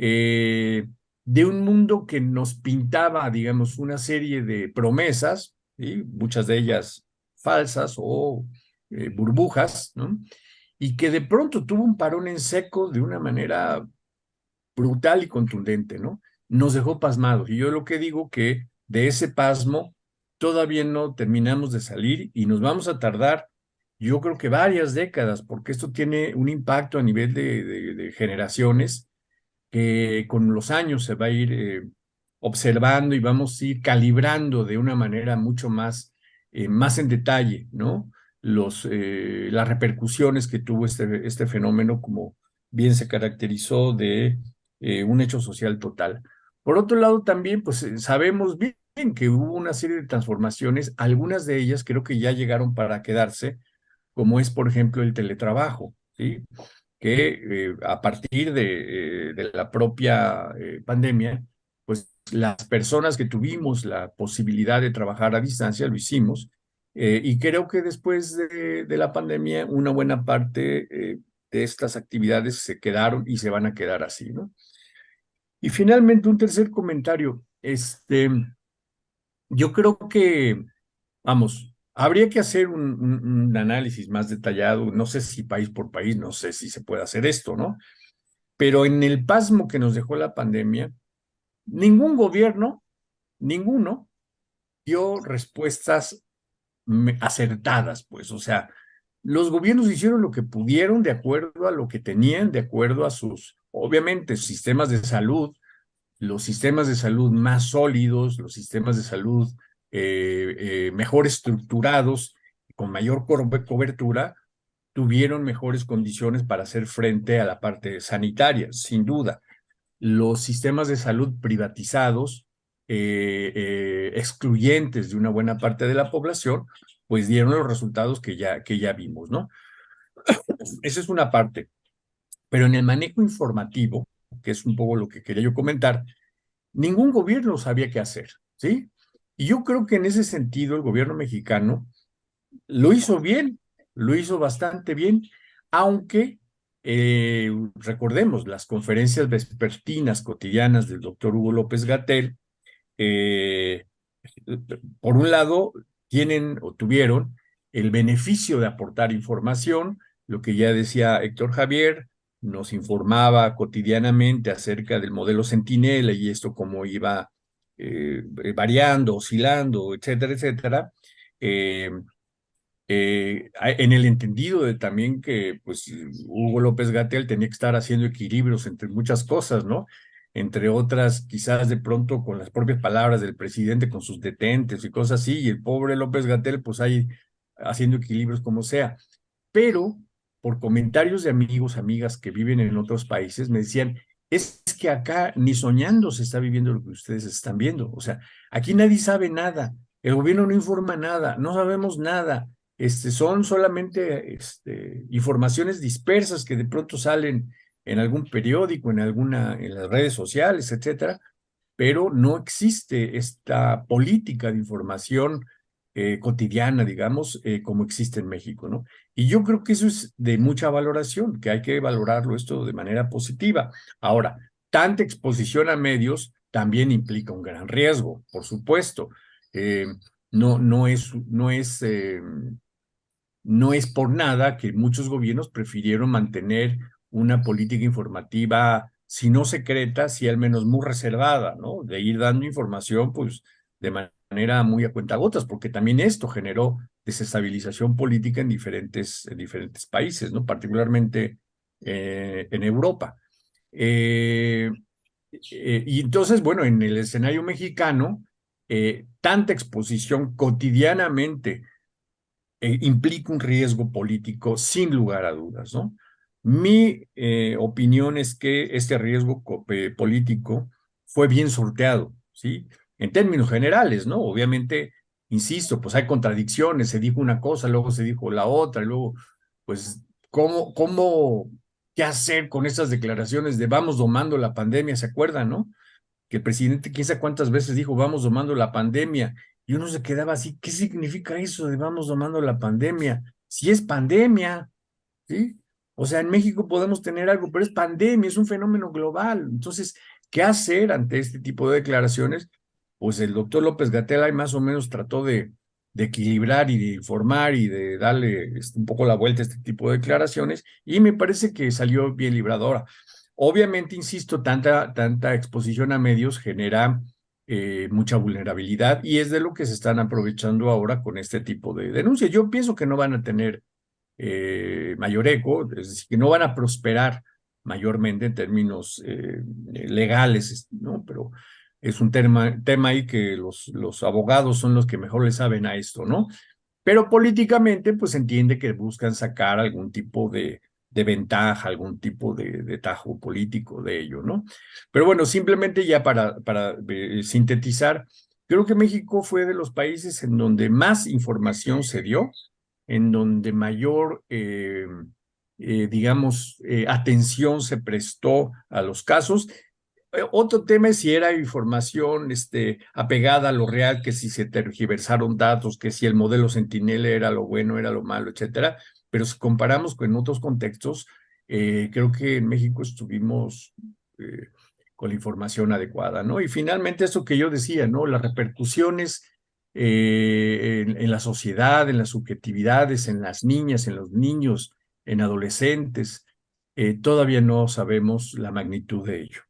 eh, de un mundo que nos pintaba, digamos, una serie de promesas, ¿sí? Muchas de ellas falsas o burbujas, ¿no? Y que de pronto tuvo un parón en seco de una manera brutal y contundente, ¿no? Nos dejó pasmados. Y yo lo que digo que de ese pasmo todavía no terminamos de salir y nos vamos a tardar, yo creo que varias décadas, porque esto tiene un impacto a nivel de generaciones que con los años se va a ir observando y vamos a ir calibrando de una manera mucho más en detalle, ¿no? Las repercusiones que tuvo este fenómeno, como bien se caracterizó de un hecho social total. Por otro lado, también, pues sabemos bien que hubo una serie de transformaciones, algunas de ellas creo que ya llegaron para quedarse, como es, por ejemplo, el teletrabajo, ¿sí? Que a partir de la propia pandemia, pues las personas que tuvimos la posibilidad de trabajar a distancia lo hicimos. Y creo que después de la pandemia, una buena parte de estas actividades se quedaron y se van a quedar así, ¿no? Y finalmente, un tercer comentario. Yo creo que, vamos, habría que hacer un análisis más detallado, no sé si país por país, no sé si se puede hacer esto, ¿no? Pero en el pasmo que nos dejó la pandemia, ningún gobierno, ninguno, dio respuestas acertadas, pues, o sea, los gobiernos hicieron lo que pudieron de acuerdo a lo que tenían, de acuerdo a sus, obviamente, sistemas de salud, los sistemas de salud más sólidos, los sistemas de salud mejor estructurados, con mayor cobertura, tuvieron mejores condiciones para hacer frente a la parte sanitaria, sin duda. Los sistemas de salud privatizados, excluyentes de una buena parte de la población, pues dieron los resultados que ya vimos, ¿no? Esa es una parte. Pero en el manejo informativo, que es un poco lo que quería yo comentar, ningún gobierno sabía qué hacer, ¿sí? Y yo creo que en ese sentido el gobierno mexicano lo hizo bien, lo hizo bastante bien, aunque recordemos las conferencias vespertinas cotidianas del doctor Hugo López-Gatell, eh, por un lado, tienen o tuvieron el beneficio de aportar información, lo que ya decía Héctor Javier, nos informaba cotidianamente acerca del modelo Centinela y esto cómo iba variando, oscilando, etcétera, etcétera. Eh, en el entendido de también que pues Hugo López-Gatell tenía que estar haciendo equilibrios entre muchas cosas, ¿no? Entre otras, quizás de pronto con las propias palabras del presidente, con sus detentes y cosas así, y el pobre López-Gatell pues ahí haciendo equilibrios como sea. Pero por comentarios de amigos, amigas que viven en otros países, me decían, es que acá ni soñando se está viviendo lo que ustedes están viendo. O sea, aquí nadie sabe nada, el gobierno no informa nada, no sabemos nada. Son solamente informaciones dispersas que de pronto salen en algún periódico, en las redes sociales, etcétera, pero no existe esta política de información cotidiana, digamos, como existe en México, ¿no? Y yo creo que eso es de mucha valoración, que hay que valorarlo esto de manera positiva. Ahora, tanta exposición a medios también implica un gran riesgo, por supuesto. Eh, no es por nada que muchos gobiernos prefirieron mantener una política informativa, si no secreta, si al menos muy reservada, ¿no? De ir dando información, pues, de manera muy a cuentagotas, porque también esto generó desestabilización política en diferentes países, ¿no? Particularmente en Europa. Eh, y entonces, bueno, en el escenario mexicano, tanta exposición cotidianamente implica un riesgo político sin lugar a dudas, ¿no? Mi opinión es que este riesgo político fue bien sorteado, ¿sí? en términos generales, ¿no? Obviamente, insisto, pues hay contradicciones, se dijo una cosa, luego se dijo la otra, y luego, pues, ¿qué hacer con esas declaraciones de vamos domando la pandemia? ¿Se acuerdan, no? Que el presidente, quién sabe cuántas veces dijo, vamos domando la pandemia, y uno se quedaba así, ¿qué significa eso de vamos domando la pandemia? Si es pandemia, ¿sí? O sea, en México podemos tener algo, pero es pandemia, es un fenómeno global. Entonces, ¿qué hacer ante este tipo de declaraciones? Pues el doctor López-Gatell más o menos trató de equilibrar y de informar y de darle un poco la vuelta a este tipo de declaraciones, y me parece que salió bien libradora. Obviamente, insisto, tanta exposición a medios genera mucha vulnerabilidad, y es de lo que se están aprovechando ahora con este tipo de denuncias. Yo pienso que no van a tener mayor eco, es decir, que no van a prosperar mayormente en términos legales, ¿no? Pero es un tema ahí que los abogados son los que mejor le saben a esto, ¿no? Pero políticamente, pues entiende que buscan sacar algún tipo de ventaja, algún tipo de tajo político de ello, ¿no? Pero bueno, simplemente ya para sintetizar, creo que México fue de los países en donde más información se dio, en donde mayor, digamos, atención se prestó a los casos. Otro tema es si era información apegada a lo real, que si se tergiversaron datos, que si el modelo Centinela era lo bueno, era lo malo, etcétera. Pero si comparamos con otros contextos, creo que en México estuvimos con la información adecuada, ¿no? Y finalmente, eso que yo decía, ¿no? Las repercusiones en la sociedad, en las subjetividades, en las niñas, en los niños, en adolescentes, todavía no sabemos la magnitud de ello.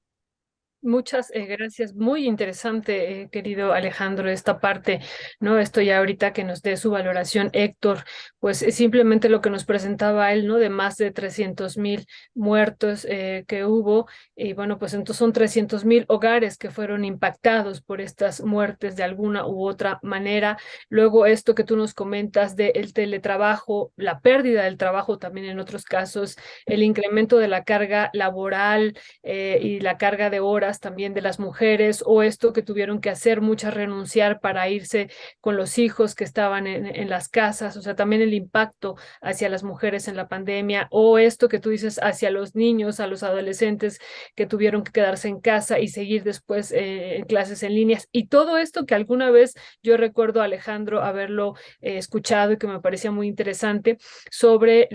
Muchas gracias. Muy interesante, querido Alejandro, esta parte, ¿no? Esto ya ahorita que nos dé su valoración, Héctor, pues simplemente lo que nos presentaba él, ¿no? De más de 300,000 muertos que hubo, y bueno, pues entonces son 300,000 hogares que fueron impactados por estas muertes de alguna u otra manera. Luego esto que tú nos comentas del teletrabajo, la pérdida del trabajo también en otros casos, el incremento de la carga laboral y la carga de horas también de las mujeres, o esto que tuvieron que hacer muchas renunciar para irse con los hijos que estaban en las casas, o sea, también el impacto hacia las mujeres en la pandemia, o esto que tú dices hacia los niños, a los adolescentes que tuvieron que quedarse en casa y seguir después en clases en líneas, y todo esto que alguna vez yo recuerdo, Alejandro, haberlo escuchado y que me parecía muy interesante sobre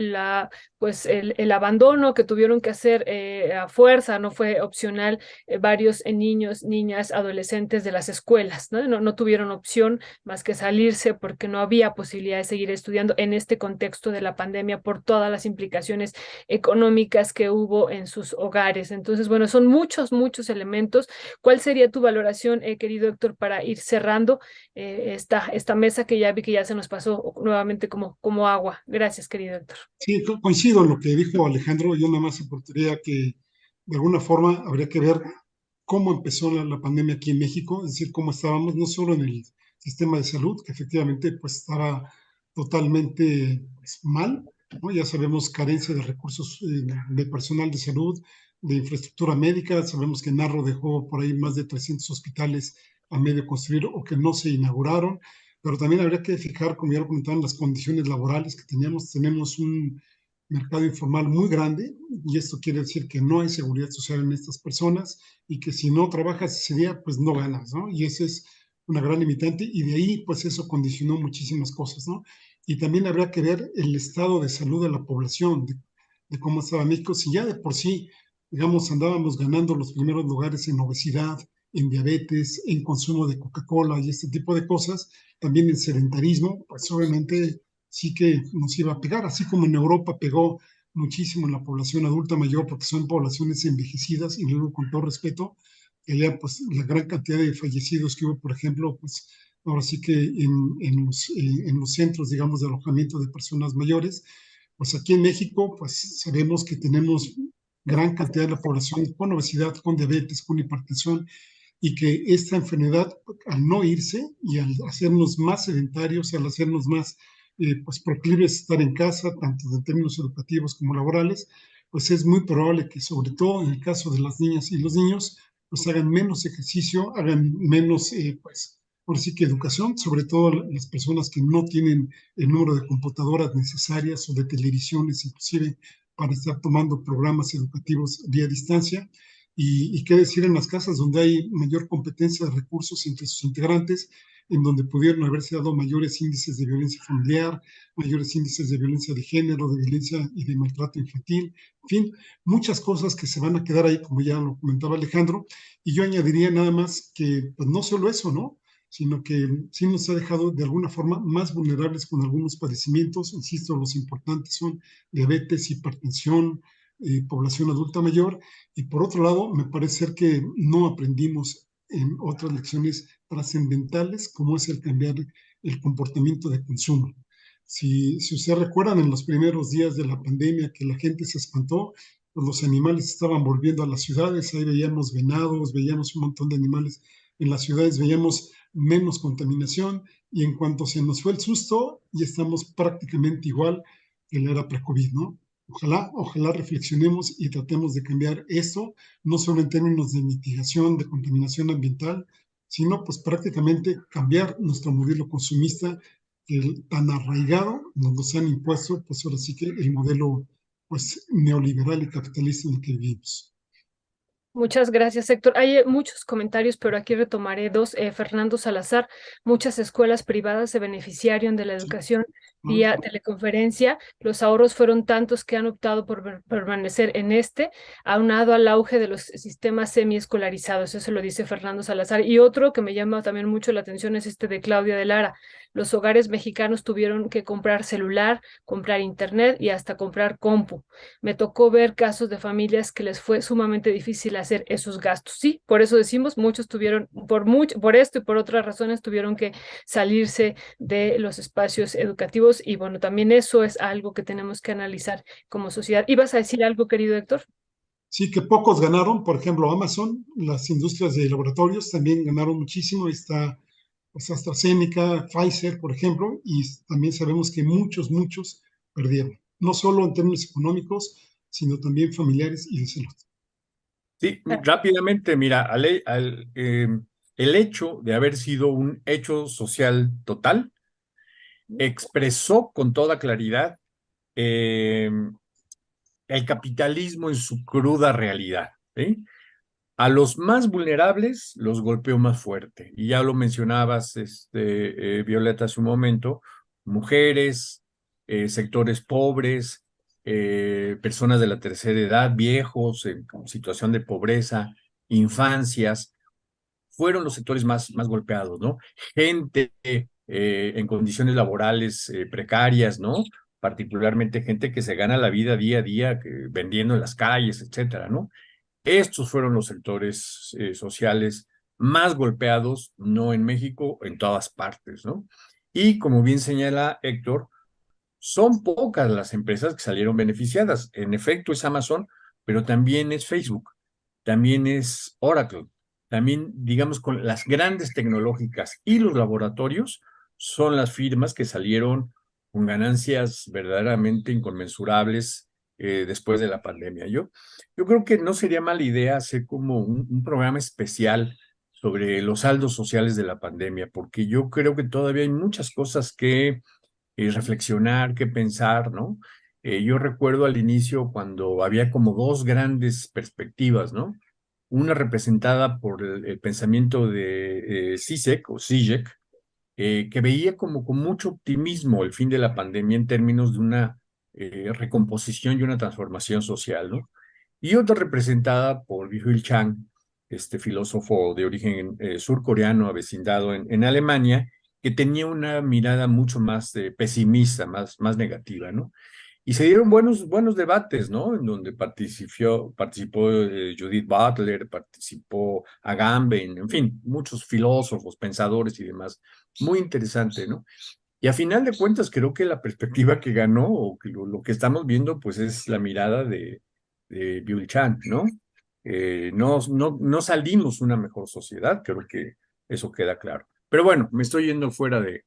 pues el abandono que tuvieron que hacer a fuerza, no fue opcional, varios niños, niñas, adolescentes de las escuelas, ¿no? No tuvieron opción más que salirse porque no había posibilidad de seguir estudiando en este contexto de la pandemia por todas las implicaciones económicas que hubo en sus hogares. Entonces, bueno, son muchos, muchos elementos. ¿Cuál sería tu valoración, querido Héctor, para ir cerrando esta mesa que ya vi que ya se nos pasó nuevamente como agua? Gracias, querido Héctor. Sí, coincido en lo que dijo Alejandro. Yo nada más aportaría que de alguna forma habría que ver cómo empezó la pandemia aquí en México, es decir, cómo estábamos, no solo en el sistema de salud, que efectivamente pues estaba totalmente pues, mal, ¿no? Ya sabemos carencia de recursos de personal de salud, de infraestructura médica, sabemos que Narro dejó por ahí más de 300 hospitales a medio construir o que no se inauguraron, pero también habría que fijar, como ya lo comentaban, las condiciones laborales que teníamos. Tenemos un mercado informal muy grande, y esto quiere decir que no hay seguridad social en estas personas y que si no trabajas ese día, pues no ganas, ¿no? Y esa es una gran limitante, y de ahí, pues eso condicionó muchísimas cosas, ¿no? Y también habrá que ver el estado de salud de la población, de cómo estaba México. Si ya de por sí, digamos, andábamos ganando los primeros lugares en obesidad, en diabetes, en consumo de Coca-Cola y este tipo de cosas, también en sedentarismo, pues obviamente sí que nos iba a pegar, así como en Europa pegó muchísimo en la población adulta mayor, porque son poblaciones envejecidas, y luego con todo respeto, allá pues la gran cantidad de fallecidos que hubo, por ejemplo, pues ahora sí que en los centros, digamos, de alojamiento de personas mayores, pues aquí en México, pues sabemos que tenemos gran cantidad de la población con obesidad, con diabetes, con hipertensión, y que esta enfermedad, al no irse y al hacernos más sedentarios, al hacernos más pues proclives a estar en casa, tanto en términos educativos como laborales, pues es muy probable que, sobre todo en el caso de las niñas y los niños, pues hagan menos ejercicio, hagan menos, pues, por sí que educación, sobre todo las personas que no tienen el número de computadoras necesarias o de televisiones, inclusive para estar tomando programas educativos vía distancia. Y qué decir en las casas donde hay mayor competencia de recursos entre sus integrantes, en donde pudieron haberse dado mayores índices de violencia familiar, mayores índices de violencia de género, de violencia y de maltrato infantil, en fin, muchas cosas que se van a quedar ahí, como ya lo comentaba Alejandro, y yo añadiría nada más que pues no solo eso, ¿no? Sino que sí nos ha dejado de alguna forma más vulnerables con algunos padecimientos, insisto, los importantes son diabetes, hipertensión, población adulta mayor, y por otro lado, me parece ser que no aprendimos en otras lecciones trascendentales, como es el cambiar el comportamiento de consumo. Si ustedes recuerdan, en los primeros días de la pandemia que la gente se espantó, pues los animales estaban volviendo a las ciudades, ahí veíamos venados, veíamos un montón de animales en las ciudades, veíamos menos contaminación y en cuanto se nos fue el susto, ya estamos prácticamente igual que la era pre-COVID, ¿no? Ojalá reflexionemos y tratemos de cambiar esto, no solo en términos de mitigación de contaminación ambiental, sino pues prácticamente cambiar nuestro modelo consumista que tan arraigado nos han impuesto, pues ahora sí que el modelo pues neoliberal y capitalista en el que vivimos. Muchas gracias, Héctor. Hay muchos comentarios, pero aquí retomaré dos. Fernando Salazar, muchas escuelas privadas se beneficiaron de la Sí, educación ¿no? vía teleconferencia. Los ahorros fueron tantos que han optado por permanecer en este, aunado al auge de los sistemas semiescolarizados. Eso lo dice Fernando Salazar. Y otro que me llama también mucho la atención es este de Claudia de Lara. Los hogares mexicanos tuvieron que comprar celular, comprar internet y hasta comprar compu. Me tocó ver casos de familias que les fue sumamente difícil hacer esos gastos. Sí, por eso decimos, muchos tuvieron, por esto y por otras razones, tuvieron que salirse de los espacios educativos y bueno, también eso es algo que tenemos que analizar como sociedad. ¿Ibas a decir algo, querido Héctor? Sí, que pocos ganaron, por ejemplo, Amazon, las industrias de laboratorios también ganaron muchísimo. Ahí está pues, AstraZeneca, Pfizer, por ejemplo, y también sabemos que muchos perdieron, no solo en términos económicos, sino también familiares y de salud. Sí, Ah, rápidamente, mira, el hecho de haber sido un hecho social total expresó con toda claridad eh, el capitalismo en su cruda realidad, ¿sí? A los más vulnerables los golpeó más fuerte. Y ya lo mencionabas, Violeta, hace un momento, mujeres, sectores pobres, personas de la tercera edad, viejos en situación de pobreza, infancias, fueron los sectores más golpeados, ¿no? Gente en condiciones laborales precarias, ¿no? Particularmente gente que se gana la vida día a día vendiendo en las calles, etcétera, ¿no? Estos fueron los sectores sociales más golpeados, no en México, en todas partes, ¿no? Y como bien señala Héctor, son pocas las empresas que salieron beneficiadas. En efecto, es Amazon, pero también es Facebook, también es Oracle, también, digamos, con las grandes tecnológicas y los laboratorios son las firmas que salieron con ganancias verdaderamente inconmensurables después de la pandemia. Yo creo que no sería mala idea hacer como un programa especial sobre los saldos sociales de la pandemia, porque yo creo que todavía hay muchas cosas que reflexionar, que pensar, ¿no? Yo recuerdo al inicio cuando había como dos grandes perspectivas, ¿no? Una representada por el pensamiento de Zizek o Zizek, que veía como con mucho optimismo el fin de la pandemia en términos de una recomposición y una transformación social, ¿no? Y otra representada por Byung-Chul Chang, este filósofo de origen surcoreano avecindado en Alemania, que tenía una mirada mucho más pesimista, más negativa, ¿no? Y se dieron buenos debates, ¿no? En donde participó Judith Butler, participó Agamben, en fin, muchos filósofos, pensadores y demás. Muy interesante, ¿no? Y a final de cuentas, creo que la perspectiva que ganó, o que lo que estamos viendo, pues es la mirada de Byung Chan, ¿no? No salimos una mejor sociedad, creo que eso queda claro. Pero bueno, me estoy yendo fuera de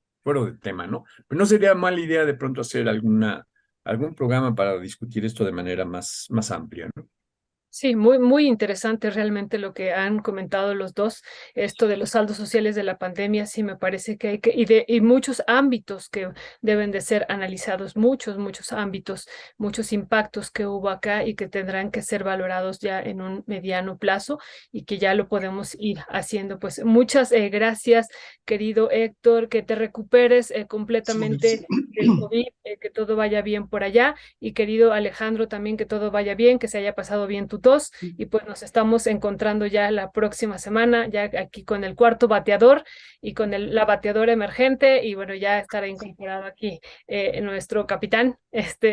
tema, ¿no? Pero no sería mala idea de pronto hacer algún programa para discutir esto de manera más amplia, ¿no? Sí, muy, muy interesante realmente lo que han comentado los dos. Esto de los saldos sociales de la pandemia, sí me parece que hay que, y muchos ámbitos que deben de ser analizados, muchos ámbitos, muchos impactos que hubo acá y que tendrán que ser valorados ya en un mediano plazo y que ya lo podemos ir haciendo. Pues muchas gracias, querido Héctor, que te recuperes Sí, completamente del COVID, que todo vaya bien por allá. Y querido Alejandro, también que todo vaya bien, que se haya pasado bien tu tos. Y pues nos estamos encontrando ya la próxima semana, ya aquí con el cuarto bateador y con la bateadora emergente. Y bueno, ya estará incorporado aquí nuestro capitán.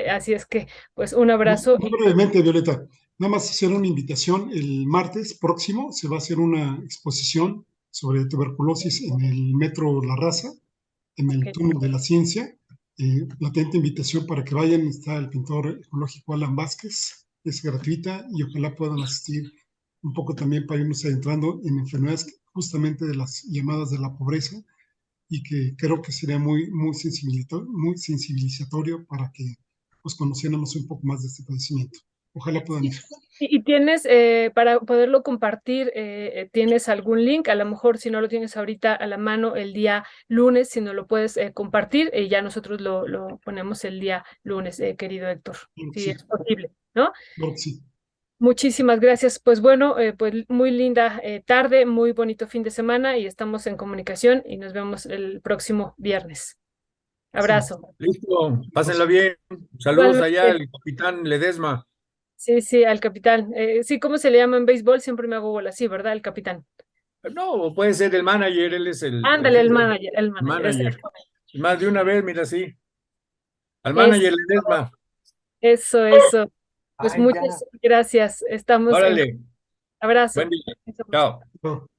Así es que, pues un abrazo. Muy brevemente, Violeta, nada más hacer una invitación. El martes próximo se va a hacer una exposición sobre tuberculosis en el Metro La Raza, en el Ok. túnel de la ciencia. Latente invitación para que vayan. Está el pintor ecológico Alan Vázquez, es gratuita y ojalá puedan asistir un poco también para irnos adentrando en enfermedades justamente de las llamadas de la pobreza, y que creo que sería muy sensibilizatorio para que pues conociéramos un poco más de este padecimiento. Ojalá puedan ir. Y tienes, para poderlo compartir, ¿tienes algún link? A lo mejor si no lo tienes ahorita a la mano el día lunes, si no lo puedes compartir, ya nosotros lo ponemos el día lunes, querido Héctor, Claro que si sí, es posible, ¿no? claro que sí. Muchísimas gracias. Pues bueno, pues muy linda tarde, muy bonito fin de semana y estamos en comunicación y nos vemos el próximo viernes. Sí. Abrazo. Listo, pásenla bien. Saludos allá Igualmente. al capitán Ledesma. Sí, sí, al capitán. Sí, ¿cómo se le llama en béisbol? Siempre me hago bola, sí, ¿verdad? El capitán. No, puede ser el manager, él es el Ándale, jefe, el el manager, manager. exacto. Más de una vez, mira, sí. Al Eso, manager Ledesma. eso. Pues Ay, ya. muchas gracias. Estamos en Órale, buen abrazo. día. Chao. Claro.